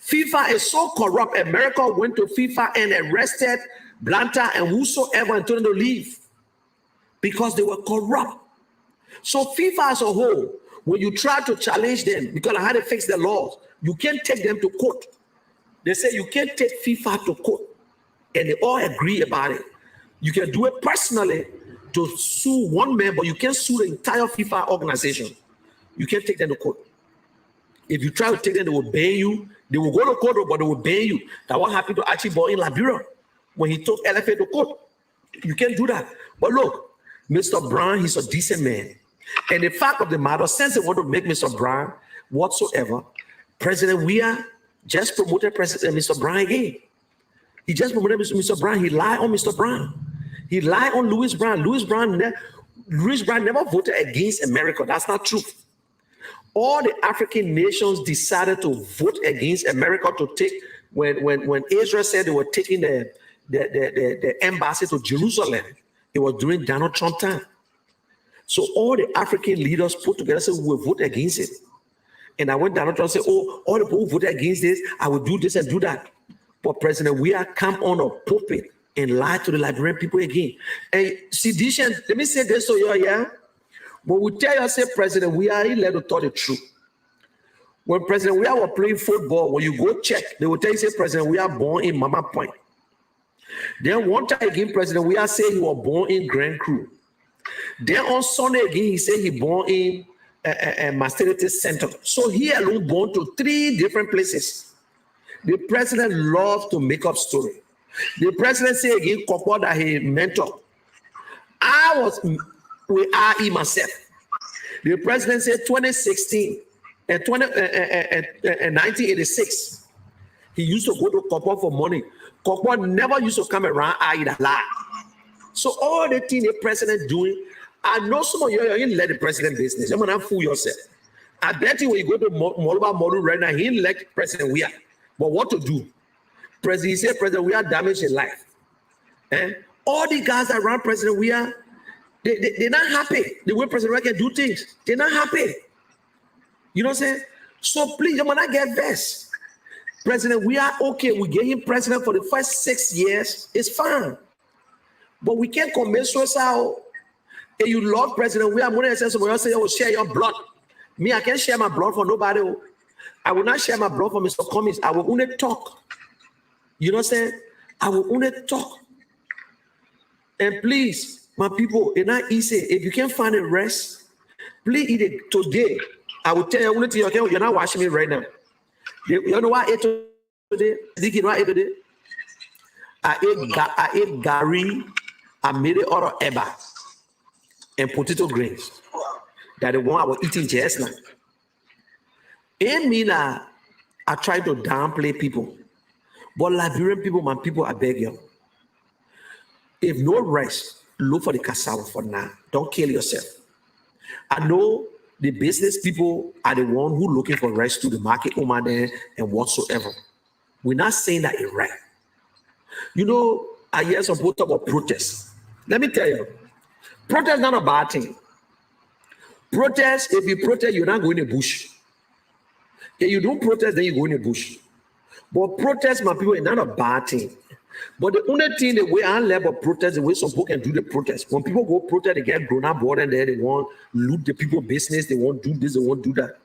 FIFA is so corrupt. America went to FIFA and arrested Blanta and whosoever and told them to leave because they were corrupt. So FIFA as a whole, when you try to challenge them, because I had to fix the laws, you can't take them to court. They say you can't take FIFA to court. And they all agree about it. You can do it personally to sue one member. You can't sue the entire FIFA organization. You can't take them to court. If you try to take them, they will ban you. They will go to court, but they will ban you. That's what happened to Archibald in Liberia when he took LFA to court. You can't do that. But look, Mr. Brown, he's a decent man. And the fact of the matter, since they want to make Mr. Brown whatsoever, President Weah just promoted President Mr. Brown again. He just promoted Mr. Brown. He lied on Mr. Brown. He lied on Louis Brown. Louis Brown never voted against America. That's not true. All the African nations decided to vote against America to take, when Israel said they were taking the embassy to Jerusalem, it was during Donald Trump time. So all the African leaders put together and said, we will vote against it. And I went down and said, oh, all the people who voted against this, I will do this and do that. But President Weah come on a pulpit and lie to the Liberian people again. And sedition, let me say this to you, yeah? When we tell you, say President Weah, he let us tell the truth. When President Weah was playing football, when you go check, they will tell you, say President Weah born in Mama Point. Then one time again, President Weah said he was born in Grand Cru. Then on Sunday again, he said he born in Masterity Center. So he alone born to 3 different places. The president loves to make up story. The president said again, Kopo that he mentor. I was with IE myself. The president said 2016 and 1986. He used to go to Kopo for money. Kopo never used to come around IE that lie. So all the things the president doing, I know some of you didn't let the president business. I'm gonna fool yourself. I bet you when you go to Moluba Molu right now, he didn't elect President Weah. But what to do? He said President Weah damaged his life. And all the guys that run President Weah, they're not happy. The way President Weah can do things, they're not happy. You know what I'm saying? So please, I'm gonna get vexed. President Weah, okay, we gave him president for the first 6 years. It's fine. But we can't commit suicide. If you love President William, when I say somebody else say, oh, share your blood. Me, I can't share my blood for nobody. I will not share my blood for Mr. Cummings. I will only talk. You know what I'm saying? I will only talk. And please, my people, it's not easy. If you can't find a rest, please eat it today. I will tell you, only thing you're not watching me right now. You know what I ate today? You know what I ate today? I ate gari. I made it out of eba and potato grains. That the one I was eating just now. It mean I try to downplay people. But Liberian people, my people, I beg you. If no rest, look for the cassava for now. Don't kill yourself. I know the business people are the one who looking for rest to the market woman there and whatsoever. We're not saying that it's right. You know, I hear some people talk about protest. Let me tell you, protest is not a bad thing. Protest, if you protest, you're not going to bush. If you don't protest, then you go in the bush. But protest, my people, is not a bad thing. But the only thing, the way I level protest, the way some people can do the protest. When people go protest, they get grown up board and there, they want loot the people business, they want do this, they want do that.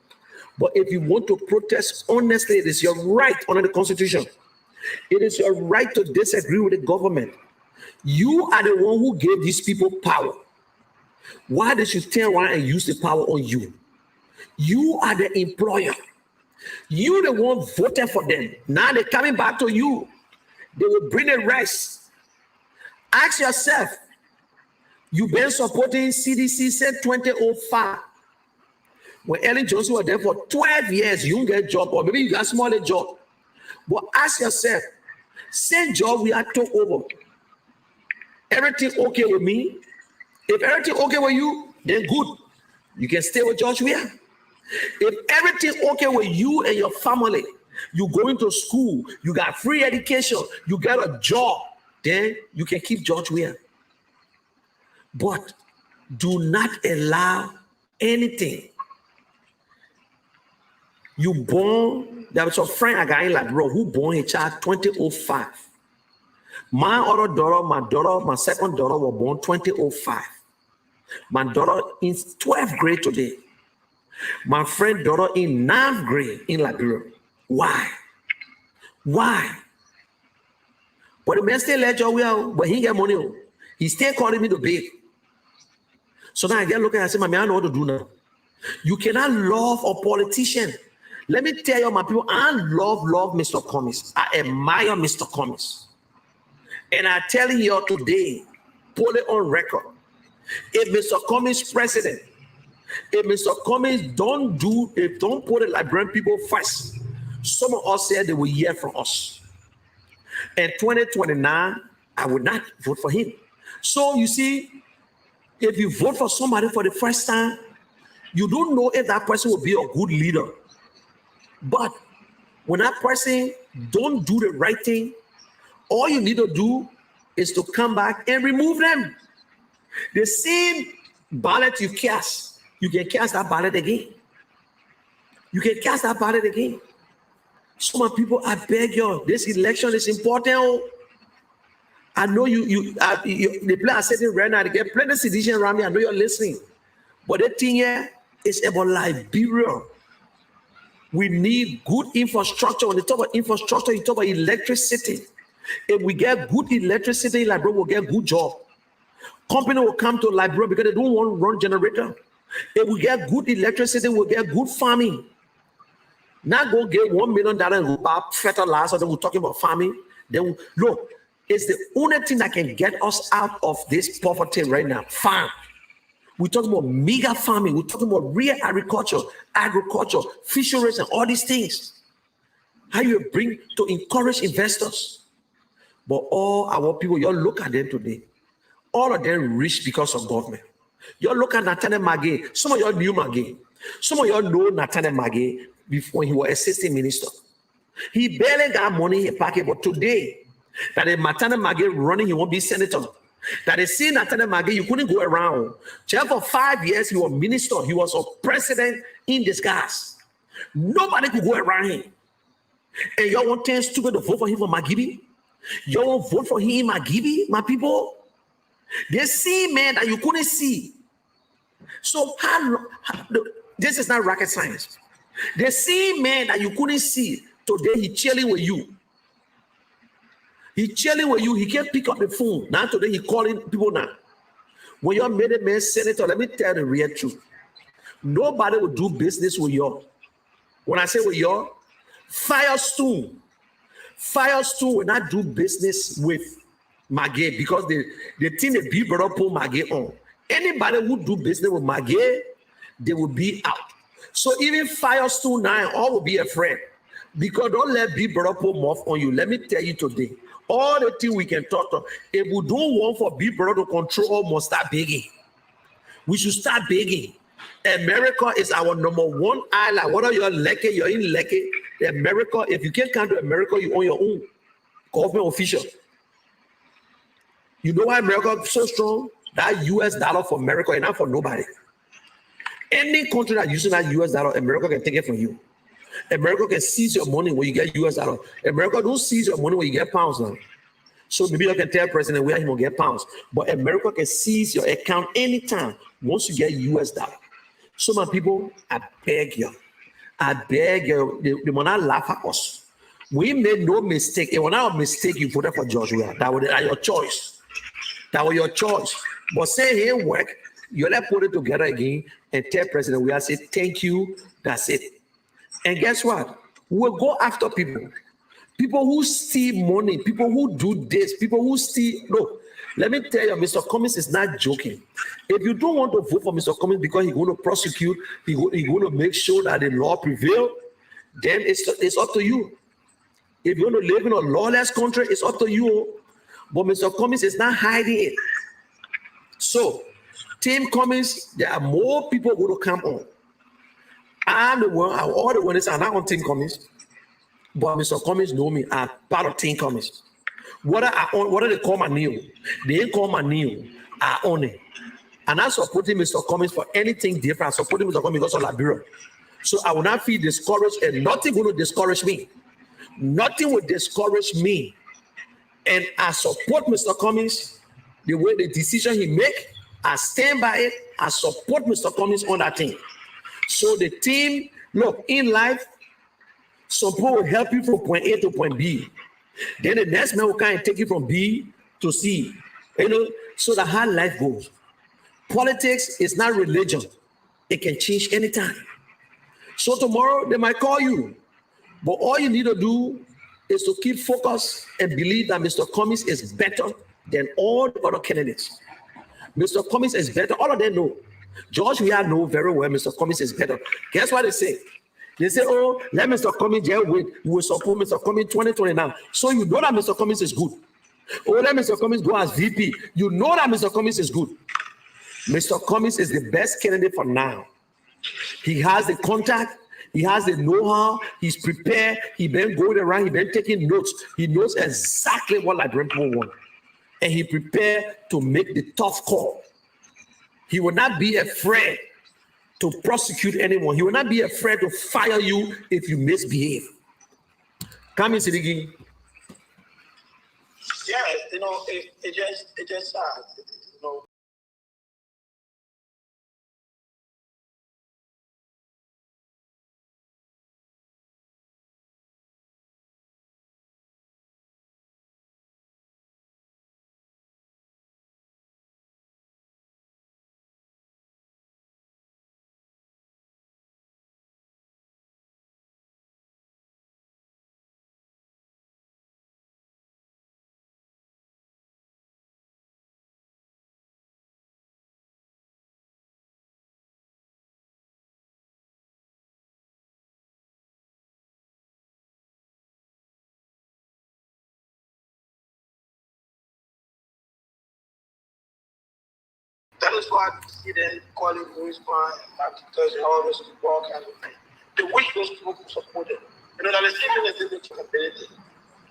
But if you want to protest honestly, it is your right under the Constitution. It is your right to disagree with the government. You are the one who gave these people power. Why did you turn around and use the power on you? You are the employer. You the one voted for them. Now they're coming back to you. They will bring a rest. Ask yourself, you've been supporting CDC since 2005. When Ellen Johnson was there for 12 years, you don't get a job, or maybe you got a smaller job. But ask yourself, same job we are took over. Everything okay with me? If everything okay with you, then good. You can stay with George Weah. If everything okay with you and your family, you going to school, you got free education, you got a job, then you can keep George Weah. But do not allow anything. You born, there was a friend I got in Liberia who born a child 2005. My other daughter, my second daughter was born 2005. My daughter in 12th grade today. My friend daughter in 9th grade in Liberia. Why? Why? But the man still let you well, but he get money. He still calling me to beg. So now I get looking and I say, my man, I know what to do now. You cannot love a politician. Let me tell you, my people, I love Mr. Cummings. I admire Mr. Cummings. And I tell you today, put it on record. If Mr. Cummings president, if Mr. Cummings don't put the Liberian people first, some of us said they will hear from us. In 2029, I would not vote for him. So you see, if you vote for somebody for the first time, you don't know if that person will be a good leader. But when that person don't do the right thing, all you need to do is to come back and remove them. The same ballot you cast, you can cast that ballot again. You can cast that ballot again. Some people, I beg you, this election is important. I know the player are sitting right now, they get plenty of citizens around me. I know you're listening. But the thing here is about Liberia. We need good infrastructure. When you talk about infrastructure, you talk about electricity. If we get good electricity in Liberia, we'll get good job. Company will come to Liberia because they don't want to run generator. If we get good electricity, we'll get good farming. Not go get $1 million and go buy fertilizer. Then we're talking about farming. Then look, it's the only thing that can get us out of this poverty right now. Farm. We're talking about mega farming. We're talking about real agriculture, fisheries, and all these things. How you bring to encourage investors. But all our people, you look at them today. All of them rich because of government. You look at Nathaniel Magay. Some of you knew Magay. Some of you know Nathaniel Magay before he was assistant minister. He barely got money in his pocket, but today, that is Nathaniel Magay running, he won't be senator. That is seeing Nathaniel Magay, you couldn't go around. Just for 5 years, he was minister. He was a president in disguise. Nobody could go around him. And y'all want 10 stupid to vote for him for Magibi? Y'all want to vote for him in Magibi, my people? They see men that you couldn't see. So this is not rocket science. They see men that you couldn't see. Today he chilling with you. He chilling with you. He can't pick up the phone. Now today he calling people now. When you're made a man senator, let me tell you the real truth. Nobody will do business with you. When I say with you, Firestone will not do business with Maggie because they think the big brother pull Maggie on. Anybody who do business with Maggie, they will be out. So even Firestone now, all will be a friend. Because don't let big brother pull mouth on you. Let me tell you today, all the things we can talk to, if we don't want for big brother to control, we must start begging. We should start begging. America is our number one island. Whether you're lucky, you're in lucky. America, if you can't come to America, you own your own government official. You know why America is so strong? That US dollar for America is not for nobody. Any country that uses that US dollar, America can take it from you. America can seize your money when you get US dollar. America don't seize your money when you get pounds now. So maybe you can tell president where he will get pounds. But America can seize your account anytime once you get US dollar. So my people, I beg you. They will not laugh at us. We made no mistake. It was not a mistake you voted for George Weah. That was your choice. That was your choice. But say here work, you let put it together again and tell President Weah, say thank you. That's it. And guess what? We'll go after people. People who steal money, people who do this, people who steal. No, let me tell you, Mr. Cummings is not joking. If you don't want to vote for Mr. Cummings because he's going to prosecute, he's going to make sure that the law prevails, then it's up to you. If you want to live in a lawless country, it's up to you. But Mr. Cummings is not hiding it. So, Team Cummings, there are more people who will come on. I'm the one, all the ones are not on Team Cummings. But Mr. Cummings know me. I'm part of Team Cummings. What do they call my new? They ain't call my new. I own it. And I'm supporting Mr. Cummings for anything different. I'm supporting Mr. Cummings because of Liberia. So I will not feel discouraged, and nothing will discourage me. Nothing will discourage me. And I support Mr. Cummings the way the decision he make. I stand by it. I support Mr. Cummings on that thing. So the team, look, in life, some people will help you from point A to point B. Then the next man will kind of take you from B to C. You know, so that's how life goes. Politics is not religion. It can change anytime. So tomorrow they might call you. But all you need to do is to keep focused and believe that Mr. Cummings is better than all the other candidates. Mr. Cummings is better. All of them know. George Weah know very well Mr. Cummings is better. Guess what they say? They say, oh, let Mr. Cummings win. We will support Mr. Cummings 2029. So you know that Mr. Cummings is good. Oh, let Mr. Cummings go as VP. You know that Mr. Cummings is good. Mr. Cummings is the best candidate for now. He has the contact. He has the know-how. He's prepared. He's been going around. He's been taking notes. He knows exactly what Liberian people want. And he prepared to make the tough call. He will not be afraid to prosecute anyone. He will not be afraid to fire you if you misbehave. Come in, Sidiki. Yeah, you know, it just sad, you know. That is why you see them calling Louis Pan because they always support kind of thing. They wish those people could support them. You know, that the same thing is in the stability.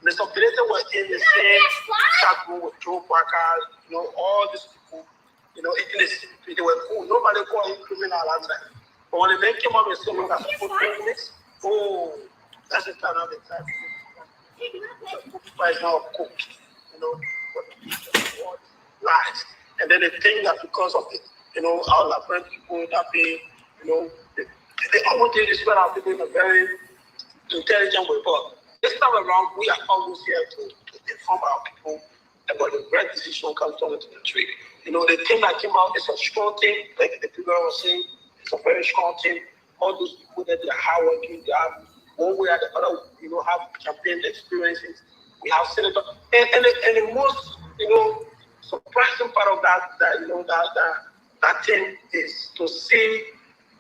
The stability was in the same chat room with Joe Parker, you know, all these people, you know, in the city, they were cool. Nobody called him criminal at that time. But when the men came up with someone that support this, oh, that's the kind of the time. The price now cooked, you know, what lies. And then they think that because of it, our Liberian people that they almost did this our people in a very intelligent way. But this time around, we are almost here to inform our people about the right decision comes down to the tree. The team that came out is a strong team, like the people were saying, it's a very strong team. All those people that they are hardworking, they have one way or the other, have campaign experiences. We have senators, and the most, surprising part of that team is to see.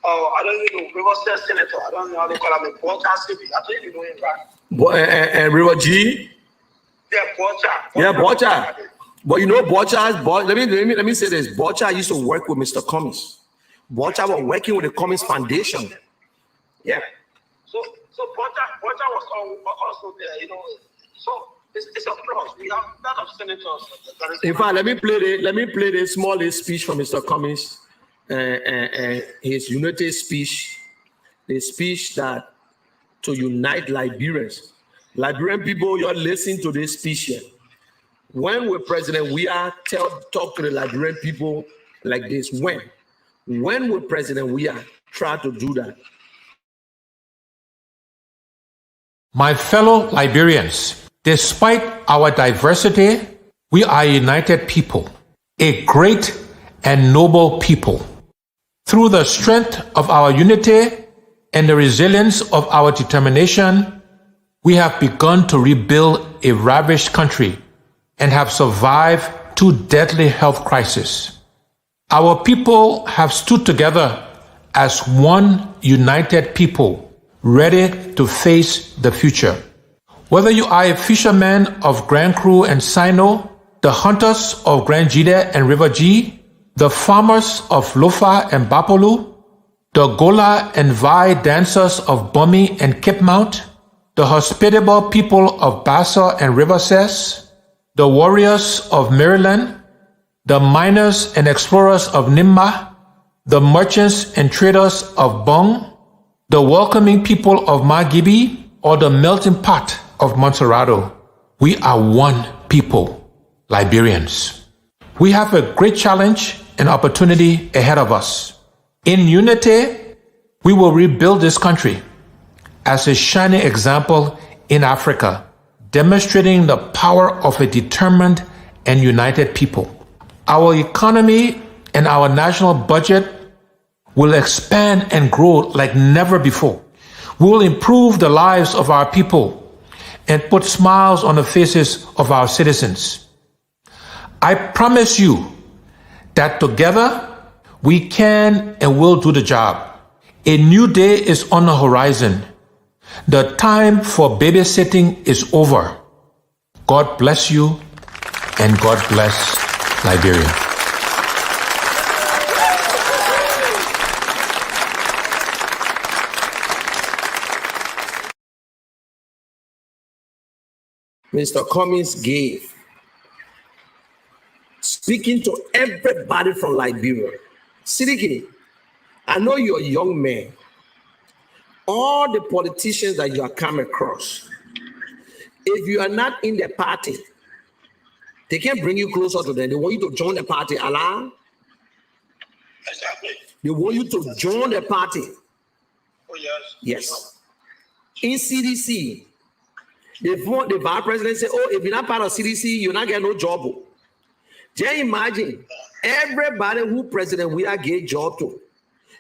I don't know, River State Senator. I don't know how they call him. Bocha Sibi. I don't even know him, right? River G. Yeah, Bocha. Yeah, Bocha. But Bocha. Let me say this. Bocha used to work with Mr. Cummings. Bocha was working with the Cummings Foundation. Yeah. So Bocha was also there. So it's a plus. We have a lot of senators. In fact, let me play the small speech from Mr. Cummings. His unity speech, the speech that to unite Liberians. Liberian people, you're listening to this speech here. When we're president, we are talk to the Liberian people like this. When we're president, we are try to do that. My fellow Liberians, despite our diversity, we are a united people, a great and noble people. Through the strength of our unity and the resilience of our determination, we have begun to rebuild a ravished country and have survived 2 deadly health crises. Our people have stood together as one united people, ready to face the future. Whether you are a fisherman of Grand Cru and Sino, the hunters of Grand Jide and River G, the farmers of Lofa and Bapolu, the Gola and Vai dancers of Bumi and Cape Mount, the hospitable people of Bassa and River Cess, the warriors of Maryland, the miners and explorers of Nimba, the merchants and traders of Bong, the welcoming people of Magibi, or the melting pot of Montserrado. We are one people, Liberians. We have a great challenge and opportunity ahead of us. In unity, we will rebuild this country as a shining example in Africa, demonstrating the power of a determined and united people. Our economy and our national budget will expand and grow like never before. We will improve the lives of our people and put smiles on the faces of our citizens. I promise you that together we can and will do the job. A new day is on the horizon. The time for babysitting is over. God bless you and God bless Liberia. Mr. Cummings gave, speaking to everybody from Liberia. Sidiki, I know you're a young man. All the politicians that you are coming across, if you are not in the party, they can't bring you closer to them. They want you to join the party. Allah? Exactly. They want you to join the party. Oh, yes. Yes. In CDC, the vice president said, oh, if you're not part of CDC, you're not getting no job. Just imagine, everybody who president we are get job to,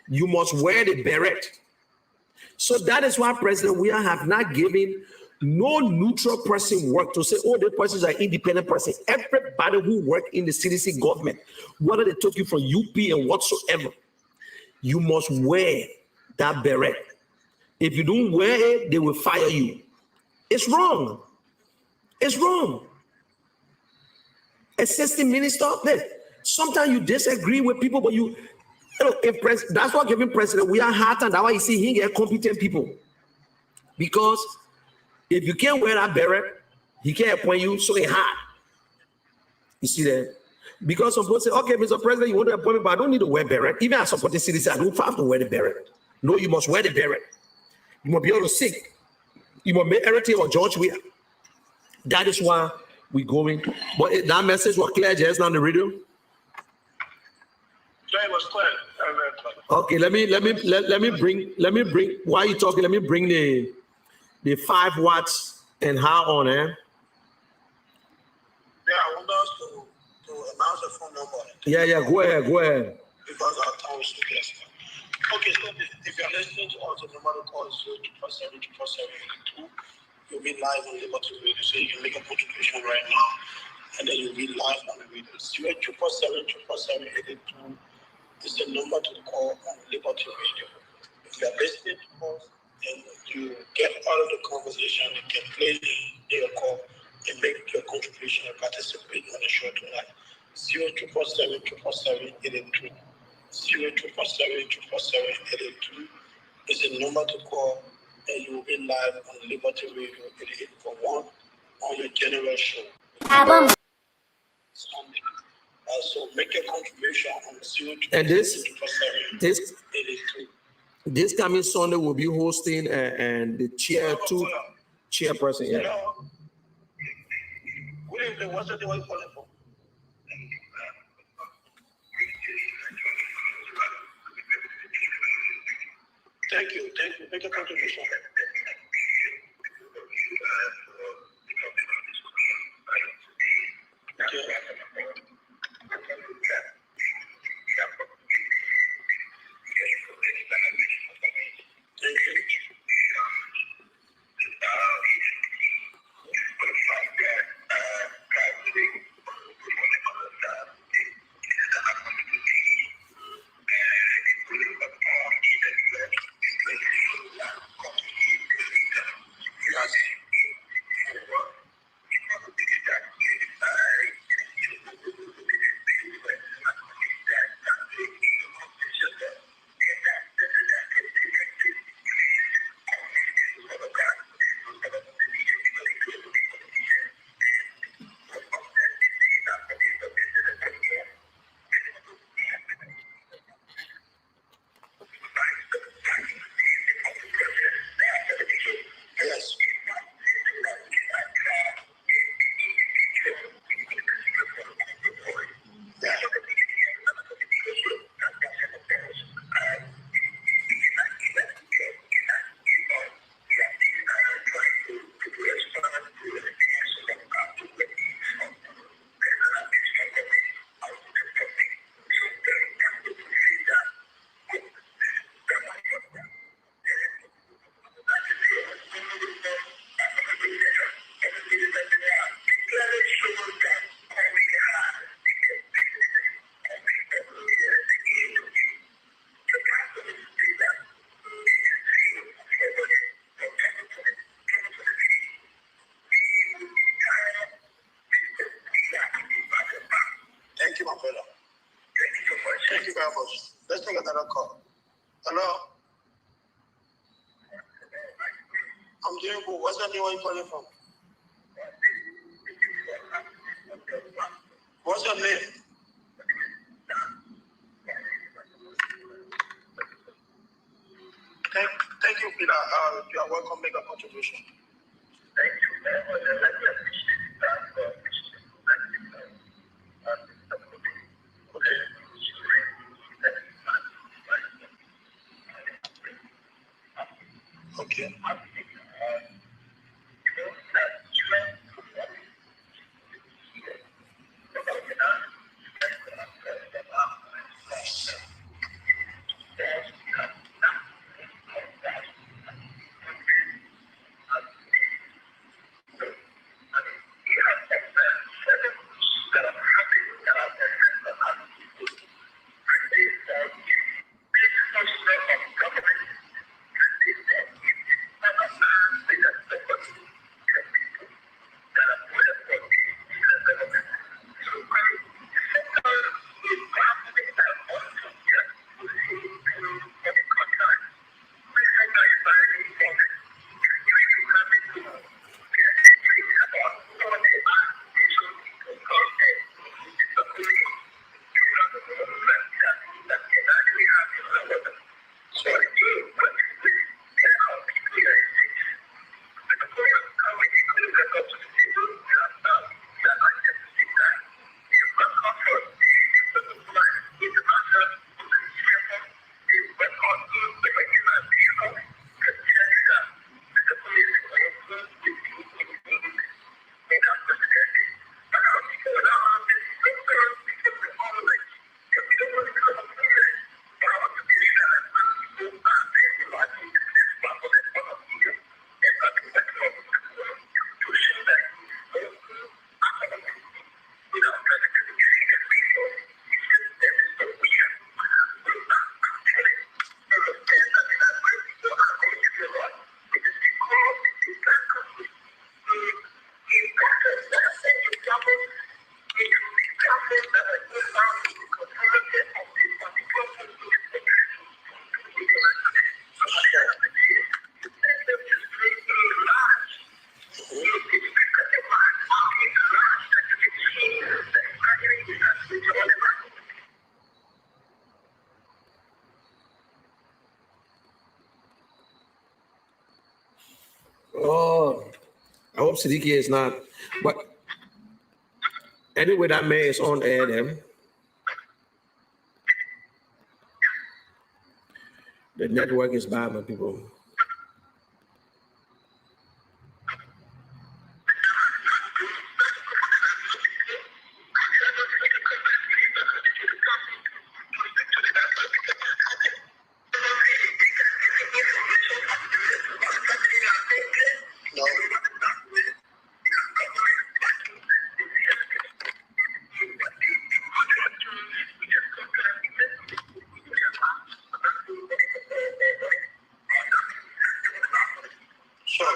you must wear the beret. So that is why President we have not given no neutral person work to say, oh, the persons are independent person. Everybody who work in the CDC government, whether they took you from UP and whatsoever, you must wear that beret. If you don't wear it, they will fire you. It's wrong. It's wrong. Assistant minister, sometimes you disagree with people, but that's what giving president we are hard, and that's why you see he get competent people. Because if you can't wear that beret, he can't appoint you, so it's hard. You see that? Because some people say, okay, Mr. President, you want to appoint me, but I don't need to wear beret. Even as supporting citizens, I don't have to wear the beret. No, you must wear the beret. You must be able to sing. You must make everything on George Weah. That is why we're going. But that message was clear just now on the radio. Yeah, it was clear. Very, very clear. Okay, let me bring. While you talking, let me bring the 5 watts and how on, eh? Yeah, I want us to announce the phone number. Yeah, go ahead. Because our time is too less. Okay, so if you're listening to us, the number to call is 0247 you'll be live on Liberty Radio. So you can make a contribution right now, and then you'll be live on the radio. 0247 is the number to call on Liberty Radio. If you're listening to us and you get out of the conversation, you can play your call and make your contribution and participate on the show tonight. 0247 0247 is the number to call, and you will be live on Liberty Radio 88.1 on your general show. Sunday. So make a contribution on 0247 And this coming Sunday will be hosting and the chairperson. Yeah. Hello. Good evening. What's the day you calling for? Thank you. Make a contribution. Thank you, my brother. Thank you very much. Let's take another call. Hello? I'm doing good. What's the name where you calling from? What's your name? Thank you, Peter. You are welcome. Make a contribution. Okay. Okay. hope Siddiqui is not. But anyway, that man is on air then. The network is bad, my people. Sure.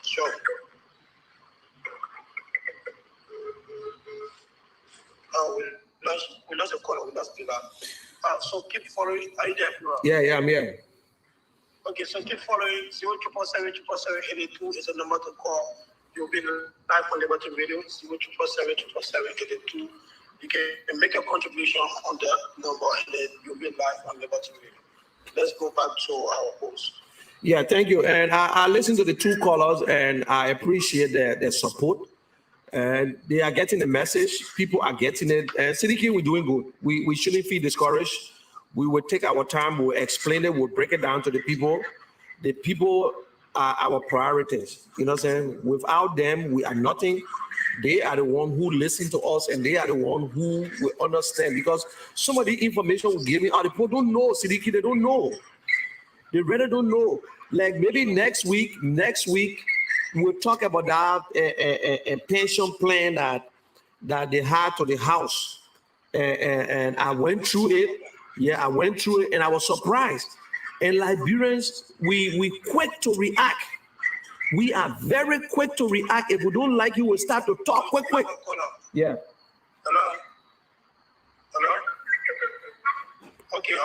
Sure. We lost a caller. We lost the so keep following. Are you there, bro? Yeah, I'm here. Okay, so keep following. 0777782 is the number to call. You'll be live on Liberty Radio. 0777782. You can make a contribution on the number, and then you'll be live on Liberty Radio. Let's go back to our host. Yeah, thank you. And I listened to the two callers, and I appreciate their support. And they are getting the message. People are getting it. And Siddiqui, we're doing good. We shouldn't feel discouraged. We will take our time. We'll explain it. We'll break it down to the people. The people are our priorities. You know what I'm saying? Without them, we are nothing. They are the one who listen to us, and they are the one who will understand. Because some of the information we're giving out, the people don't know. Siddiqui, they don't know. They really don't know. Like maybe next week, we'll talk about that a pension plan that they had to the house. And I went through it. Yeah, I went through it, and I was surprised. And Liberians, we quick to react. We are very quick to react. If we don't like you, we'll start to talk quick. Yeah. Hello? Hello? Okay.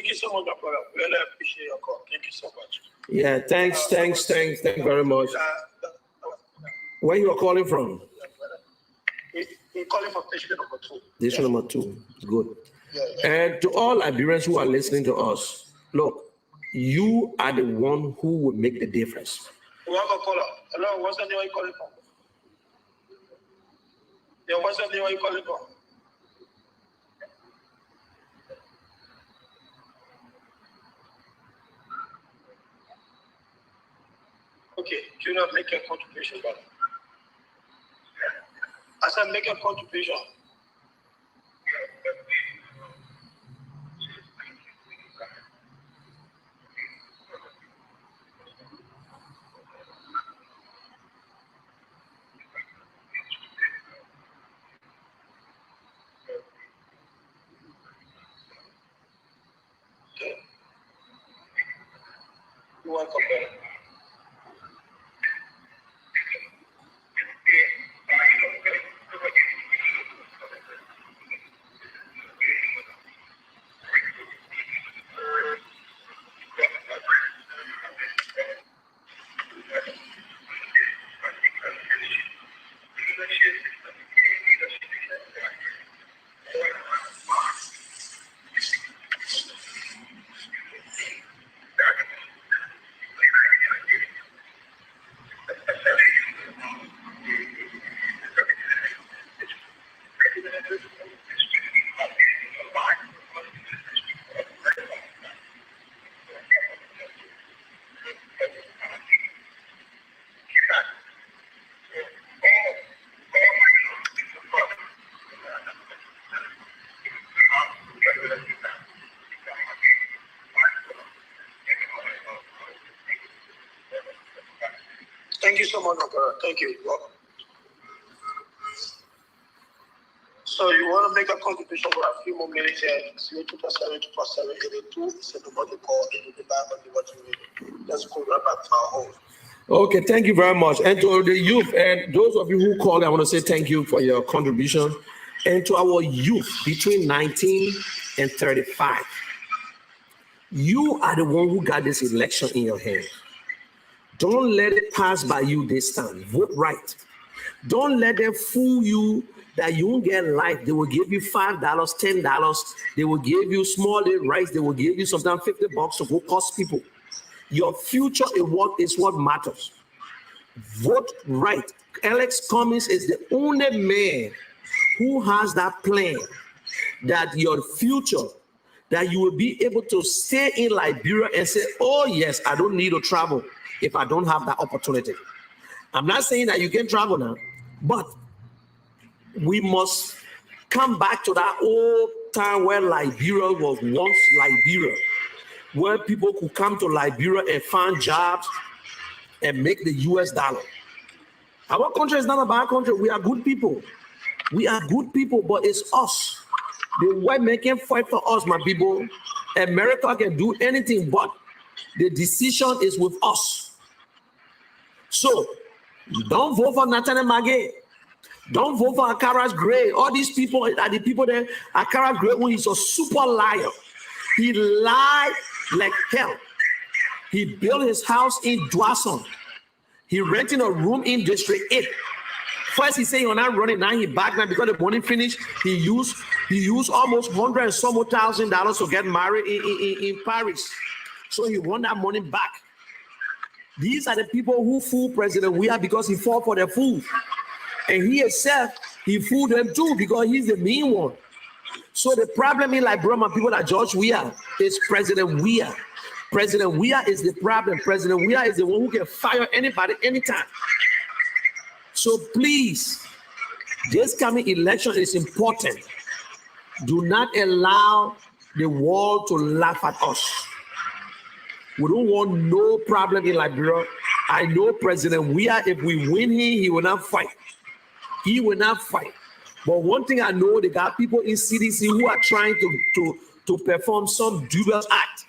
Thank you so much, my brother. Really appreciate your call. Thank you so much. Yeah, thanks very much. Where you are calling from? We're calling for station number 2. Station number 2. Good. Yeah. And to all Liberians who are listening to us, look, you are the one who will make the difference. We have a caller. Hello, what's the name you calling from? Yeah, what's the name you calling from? Okay, do not make a contribution, brother. I said make a contribution. Okay. You're welcome, brother. Thank you so much, brother. Thank you. Welcome. So you want to make a contribution for a few more minutes here? 0247 247 82. It's a number to call. It will be back on what you need. Let's go right back to our home. Okay, thank you very much. And to the youth, and those of you who called, I want to say thank you for your contribution. And to our youth between 19 and 35, you are the one who got this election in your hand. Don't let it pass by you this time. Vote right. Don't let them fool you that you won't get life. They will give you $5, $10. They will give you small little rice. They will give you sometimes $50 to go cost people. Your future is what matters. Vote right. Alex Cummings is the only man who has that plan that your future, that you will be able to stay in Liberia and say, oh yes, I don't need to travel if I don't have that opportunity. I'm not saying that you can travel now, but we must come back to that old time where Liberia was once Liberia, where people could come to Liberia and find jobs and make the US dollar. Our country is not a bad country. We are good people. We are good people, but it's us. The white man can fight for us, my people. America can do anything, but the decision is with us. So don't vote for Nathaniel Magay. Don't vote for Akaras Gray. All these people are the people that Akaras Gray, who is a super liar. He lied like hell. He built his house in Dwasson. He rented a room in District 8. First he said he was not running, now he back now because the money finished. He used almost $100,000 and some more to get married in Paris. So he won that money back. These are the people who fool President Weah because he fought for their food. And he himself, he fooled them too because he's the mean one. So the problem in Liberia, my people, that George Weah is President Weah. President Weah is the problem. President Weah is the one who can fire anybody anytime. So please, this coming election is important. Do not allow the world to laugh at us. We don't want no problem in Liberia. I know President Weah, if we win him, he will not fight. He will not fight. But one thing I know, they got people in CDC who are trying to perform some dubious act.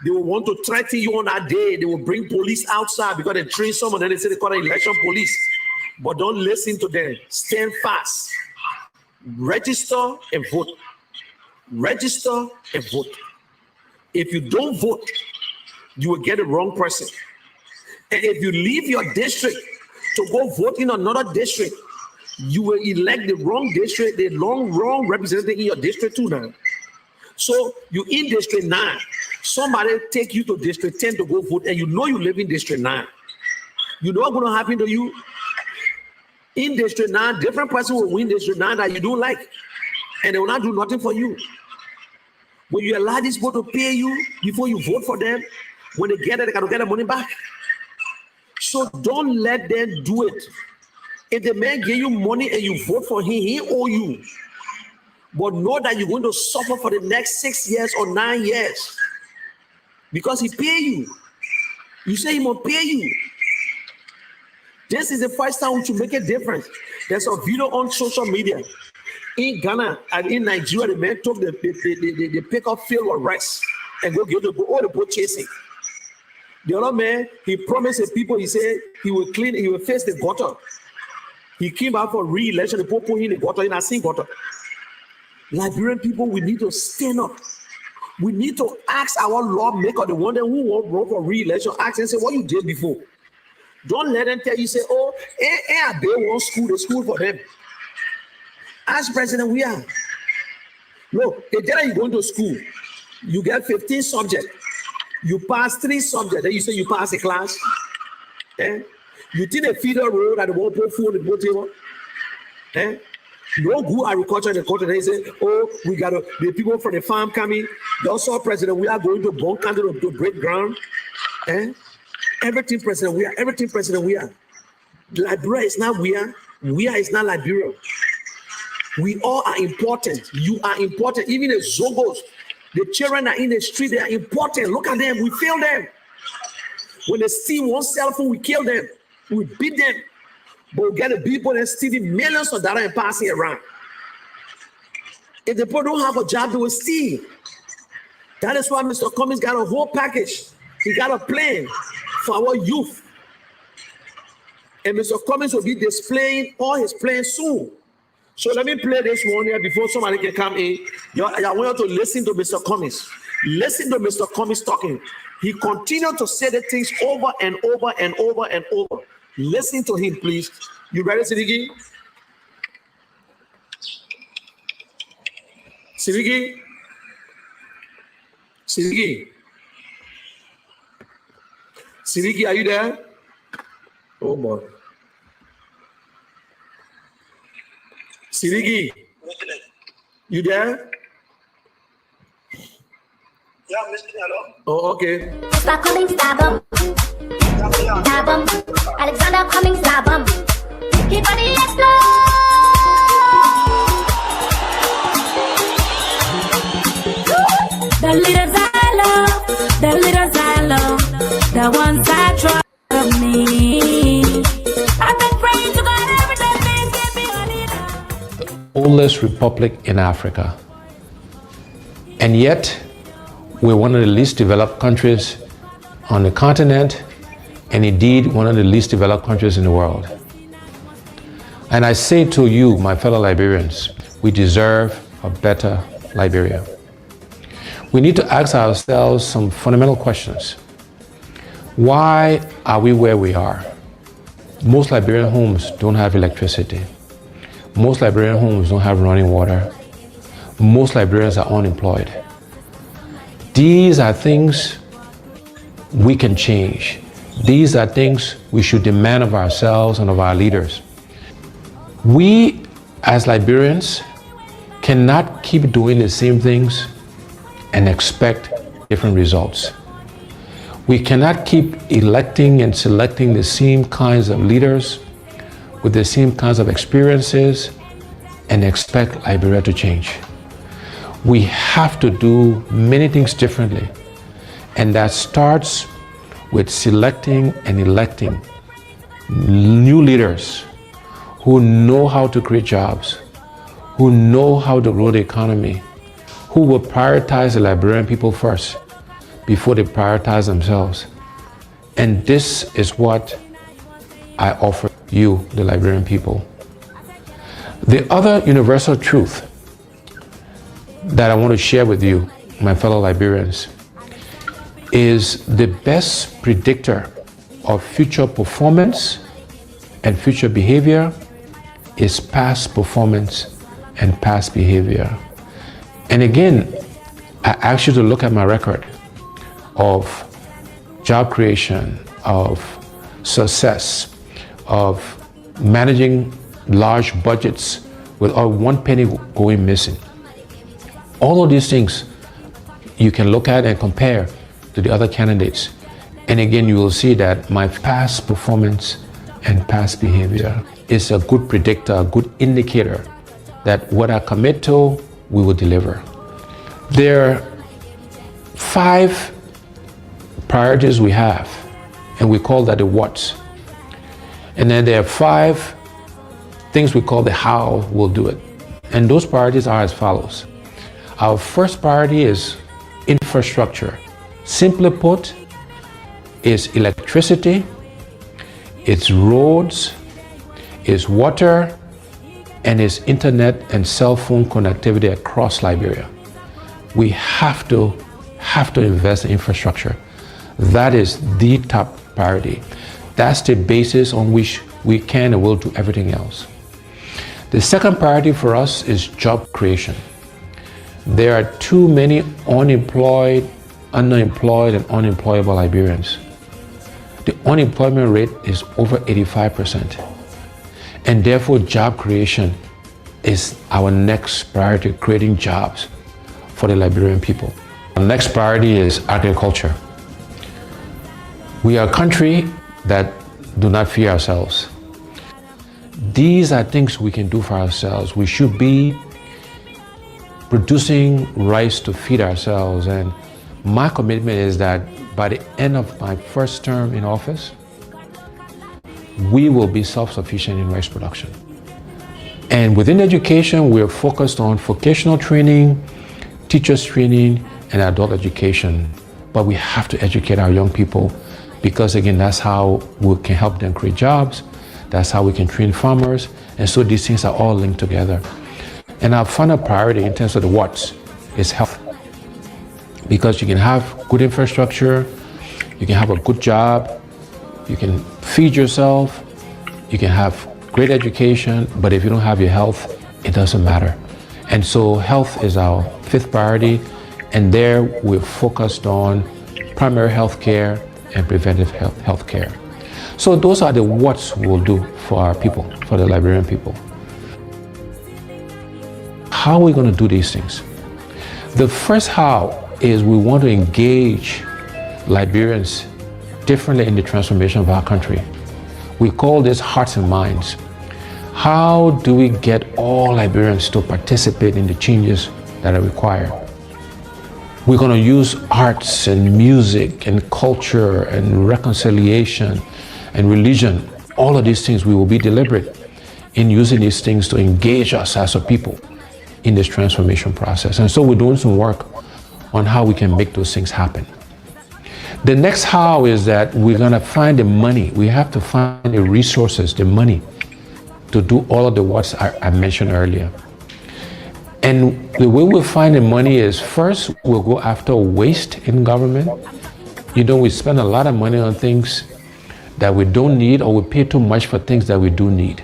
They will want to threaten you on that day. They will bring police outside because they train someone and they say they call it election police. But don't listen to them. Stand fast. Register and vote. Register and vote. If you don't vote, you will get the wrong person. And if you leave your district to go vote in another district, you will elect the wrong district, the wrong representative in your district too now. So you in district 9, somebody take you to district 10 to go vote, and you know you live in district 9. You know what's going to happen to you? In district 9, different person will win district 9 that you don't like, and they will not do nothing for you. When you allow these people to pay you before you vote for them, when they get it, they got to get the money back. So don't let them do it. If the man give you money and you vote for him, he owe you. But know that you're going to suffer for the next 6 years or 9 years because he pay you. You say he must pay you. This is the first time we should make a difference. There's a video on social media. In Ghana and in Nigeria, the man took the pickup filled with rice and go get all the boat chasing. The other man, he promised the people, he said he will clean, he will fix the gutter. He came out for re-election, the people put in the gutter, in a sink gutter. Liberian people, we need to stand up. We need to ask our lawmaker, the one who won't run for re-election, ask and say, what you did before? Don't let them tell you, say, oh, they want school, the school for them. Ask President, we are. Look, the day you go to school, you get 15 subjects. You pass 3 subjects, then you say you pass a class. Eh? You think a feeder road and the won't put food on the boat table. Eh? No good agriculture in the country. They say, oh, we got the people from the farm coming. They also, President, we are going to bunk country to break ground. Eh? Everything, President, we are. Everything, President, we are. Liberia is not we are. We are is not Liberia. We all are important. You are important. Even the Zogos, the children are in the street, they are important. Look at them. We fail them. When they steal one cell phone, we kill them. We beat them. But we get the people that stealing millions of dollars and passing around. If the people don't have a job, they will steal. That is why Mr. Cummings got a whole package. He got a plan for our youth. And Mr. Cummings will be displaying all his plans soon. So let me play this one here before somebody can come in. I want you to listen to Mr. Cummings. Listen to Mr. Cummings talking. He continued to say the things over and over and over and over. Listen to him, please. You ready, Sidiki? Sidiki? Sidiki? Sidiki, are you there? Oh boy. Sidiki, you there? Yeah, Mr. Hello. Oh, okay. Stop coming, stab him. Stab him. Alexander coming, stab him. Keep on the explode. The leaders I love, the leaders I love, the ones I trust of me. I've been praying to God every day, please give me a leader. Oldest republic in Africa. And yet, we're one of the least developed countries on the continent, and indeed one of the least developed countries in the world. And I say to you, my fellow Liberians, we deserve a better Liberia. We need to ask ourselves some fundamental questions. Why are we where we are? Most Liberian homes don't have electricity. Most Liberian homes don't have running water. Most Liberians are unemployed. These are things we can change. These are things we should demand of ourselves and of our leaders. We, as Liberians, cannot keep doing the same things and expect different results. We cannot keep electing and selecting the same kinds of leaders with the same kinds of experiences and expect Liberia to change. We have to do many things differently, and that starts with selecting and electing new leaders who know how to create jobs, who know how to grow the economy, who will prioritize the Liberian people first before they prioritize themselves. And this is what I offer you, the Liberian people. The other universal truth that I want to share with you, my fellow Liberians, is the best predictor of future performance and future behavior is past performance and past behavior. And again, I ask you to look at my record of job creation, of success, of managing large budgets without one penny going missing. All of these things you can look at and compare to the other candidates. And again, you will see that my past performance and past behavior is a good predictor, a good indicator that what I commit to, we will deliver. There are 5 priorities we have, and we call that the what's. And then there are 5 things we call the how we'll do it. And those priorities are as follows. Our first priority is infrastructure. Simply put, it's electricity, it's roads, it's water, and it's internet and cell phone connectivity across Liberia. We have to invest in infrastructure. That is the top priority. That's the basis on which we can and will do everything else. The second priority for us is job creation. There are too many unemployed, underemployed, and unemployable Liberians. The unemployment rate is over 85%. And therefore, job creation is our next priority, creating jobs for the Liberian people. The next priority is agriculture. We are a country that do not feed ourselves. These are things we can do for ourselves. We should be producing rice to feed ourselves. And my commitment is that by the end of my first term in office, we will be self-sufficient in rice production. And within education, we're focused on vocational training, teachers training, and adult education. But we have to educate our young people because, again, that's how we can help them create jobs. That's how we can train farmers. And so these things are all linked together. And our final priority in terms of the what's is health. Because you can have good infrastructure, you can have a good job, you can feed yourself, you can have great education, but if you don't have your health, it doesn't matter. And so health is our 5th priority, and there we're focused on primary health care and preventive health care. So those are the what's we'll do for our people, for the Liberian people. How are we going to do these things? The first how is we want to engage Liberians differently in the transformation of our country. We call this hearts and minds. How do we get all Liberians to participate in the changes that are required? We're going to use arts and music and culture and reconciliation and religion. All of these things, we will be deliberate in using these things to engage us as a people in this transformation process. And so we're doing some work on how we can make those things happen. The next how is that we're going to find the money. We have to find the resources, the money, to do all of the what's I mentioned earlier. And the way we'll find the money is first, we'll go after waste in government. You know, we spend a lot of money on things that we don't need, or we pay too much for things that we do need.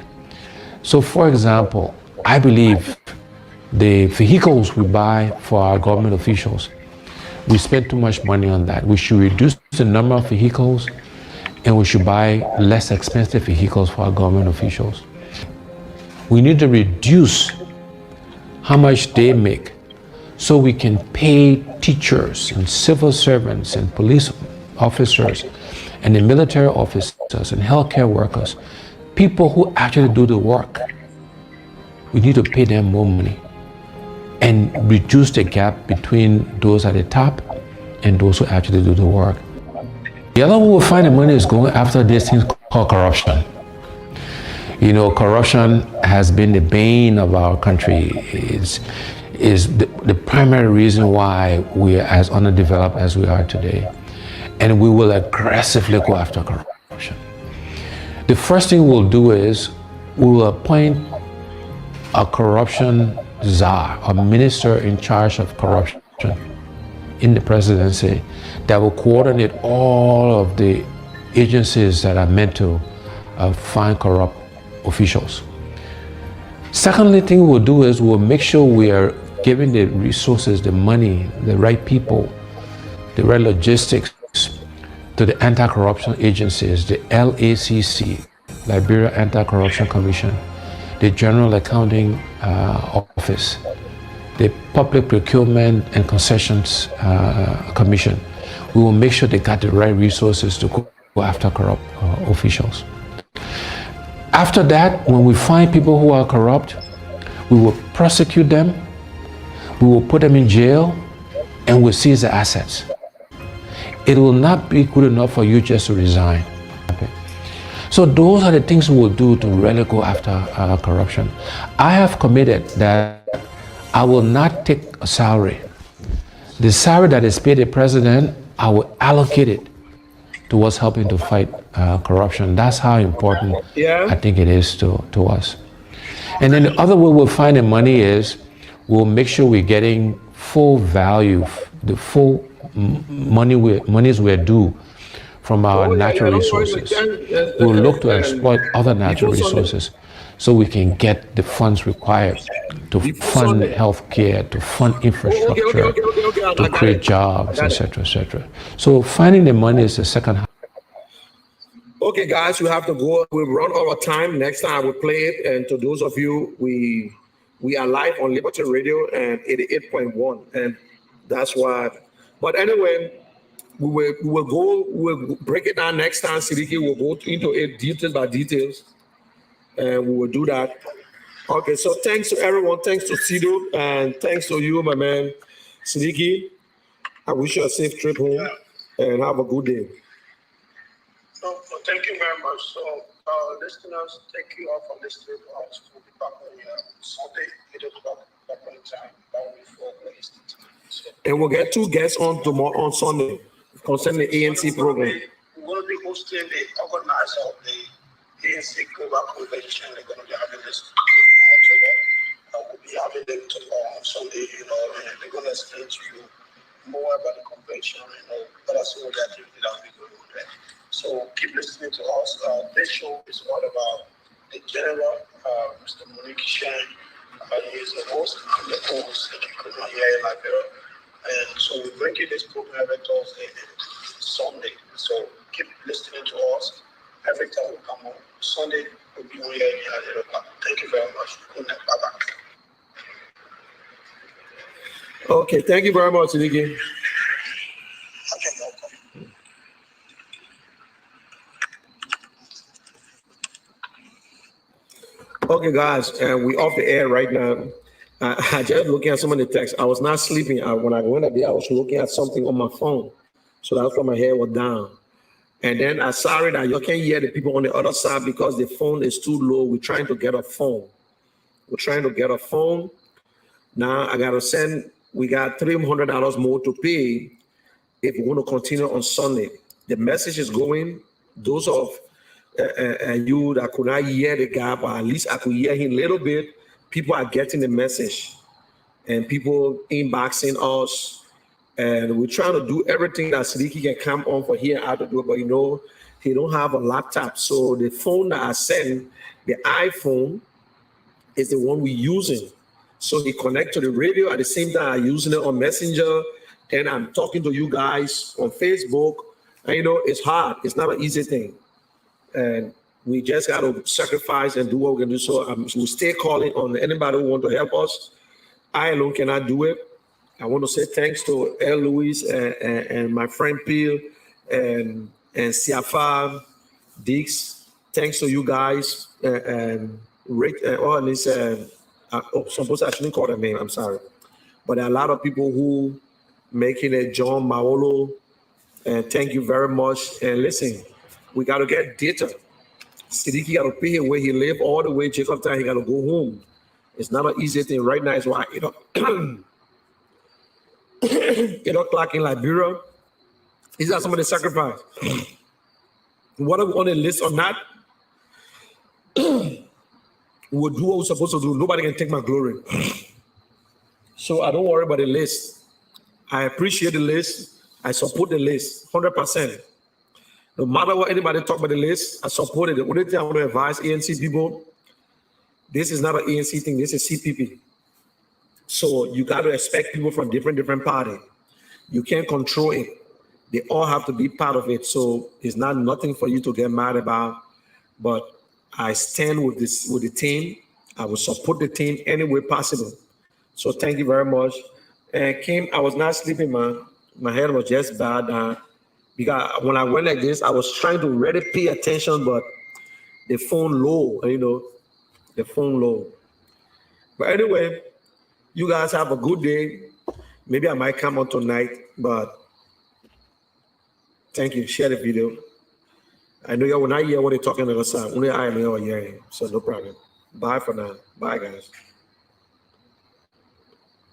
So for example, I believe the vehicles we buy for our government officials, we spend too much money on that. We should reduce the number of vehicles, and we should buy less expensive vehicles for our government officials. We need to reduce how much they make so we can pay teachers and civil servants and police officers and the military officers and healthcare workers, people who actually do the work. We need to pay them more money and reduce the gap between those at the top and those who actually do the work. The other way we'll find the money is going after these things called corruption. You know, corruption has been the bane of our country. Is the primary reason why we are as underdeveloped as we are today. And we will aggressively go after corruption. The first thing we'll do is we will appoint a corruption czar, a minister in charge of corruption in the presidency that will coordinate all of the agencies that are meant to find corrupt officials. Secondly, thing we'll do is we'll make sure we are giving the resources, the money, the right people, the right logistics to the anti-corruption agencies, the LACC, Liberia Anti-Corruption Commission, the General Accounting Office, the Public Procurement and Concessions Commission. We will make sure they got the right resources to go after corrupt officials. After that, when we find people who are corrupt, we will prosecute them, we will put them in jail, and we'll seize the assets. It will not be good enough for you just to resign. Okay? So those are the things we will do to really go after corruption. I have committed that I will not take a salary. The salary that is paid the president, I will allocate it towards helping to fight corruption. That's how important I think it is to us. And then the other way we'll find the money is we'll make sure we're getting full value, the full monies we're due from our natural resources. We'll look to exploit other natural resources so we can get the funds required to fund healthcare, to fund infrastructure, to create jobs, etc., etc. So finding the money is the second half. Okay, guys, we have to go. We'll run out of time. Next time we'll play it. And to those of you, we are live on Liberty Radio and 88.1, and that's why. But anyway, we'll break it down next time. Siddiqui will go into it details by details, and we will do that. Okay, so thanks to everyone. Thanks to Sido, and thanks to you, my man, Siddiqui. I wish you a safe trip home, and have a good day. So, thank you very much. So, listeners, thank you all for listening to us. We'll be back on Sunday, 8 o'clock, back on time, about before Wednesday. So, and we'll get 2 guests on tomorrow on Sunday concerning the ANC program. We're going to be hosting the organizer of the ANC Global Convention. They're going to be having this in October. We'll be having them on Sunday, and they're going to explain to you more about the convention, what are some of the activities that we're going to do there. So keep listening to us. This show is all about the general, Mr. Monique Shine. He is the host and the host that you could not hear in Liberia. And so we bring you this program every Thursday and Sunday. So keep listening to us. Every time we come on Sunday, we'll be on here at 8 o'clock. Thank you very much. Good night. Bye-bye. Okay, thank you very much, Siddiqui. Okay, welcome. Okay, guys, we're off the air right now. I just looking at some of the text. I was not sleeping. When I went up there, I was looking at something on my phone. So that's why my hair was down. And then I'm sorry that you can't hear the people on the other side because the phone is too low. We're trying to get a phone. Now I got to send, we got $300 more to pay if we want to continue on Sunday. The message is going, those of you that could not hear the guy, but at least I could hear him a little bit. People are getting the message, and people inboxing us, and we're trying to do everything that Siddiqui can come on for here how to do it, but he don't have a laptop. So the phone that I send, the iPhone, is the one we're using. So he connect to the radio at the same time I'm using it on Messenger, and I'm talking to you guys on Facebook. And it's hard. It's not an easy thing. And we just got to sacrifice and do what we can do. So we stay calling on anybody who want to help us. I alone cannot do it. I want to say thanks to El Luis and my friend Peel and Siafa, Dix. Thanks to you guys and Rick. Supposed to actually call their name. I'm sorry, but there are a lot of people who making it. John Maolo, and thank you very much. And listen, we got to get data. Siddiqui got to pay where he live all the way. Jacob time he got to go home. It's not an easy thing right now. It's why 8 o'clock in Liberia. These are some of the sacrifice. Whether we on the list or not, we'll do what we're supposed to do. Nobody can take my glory. So I don't worry about the list. I appreciate the list. I support the list 100%. No matter what anybody talk about the list, I support it. The only thing I want to advise ANC people, this is not an ANC thing. This is CPP. So you got to expect people from different parties. You can't control it. They all have to be part of it. So it's not nothing for you to get mad about. But I stand with the team. I will support the team any way possible. So thank you very much. And Kim, I was not sleeping, man. My head was just bad. Because when I went like this, I was trying to really pay attention, but the phone low, the phone low. But anyway, you guys have a good day. Maybe I might come on tonight, but thank you. Share the video. I know you will not hear what they're talking on the other side. Only I am here hearing, so no problem. Bye for now. Bye, guys.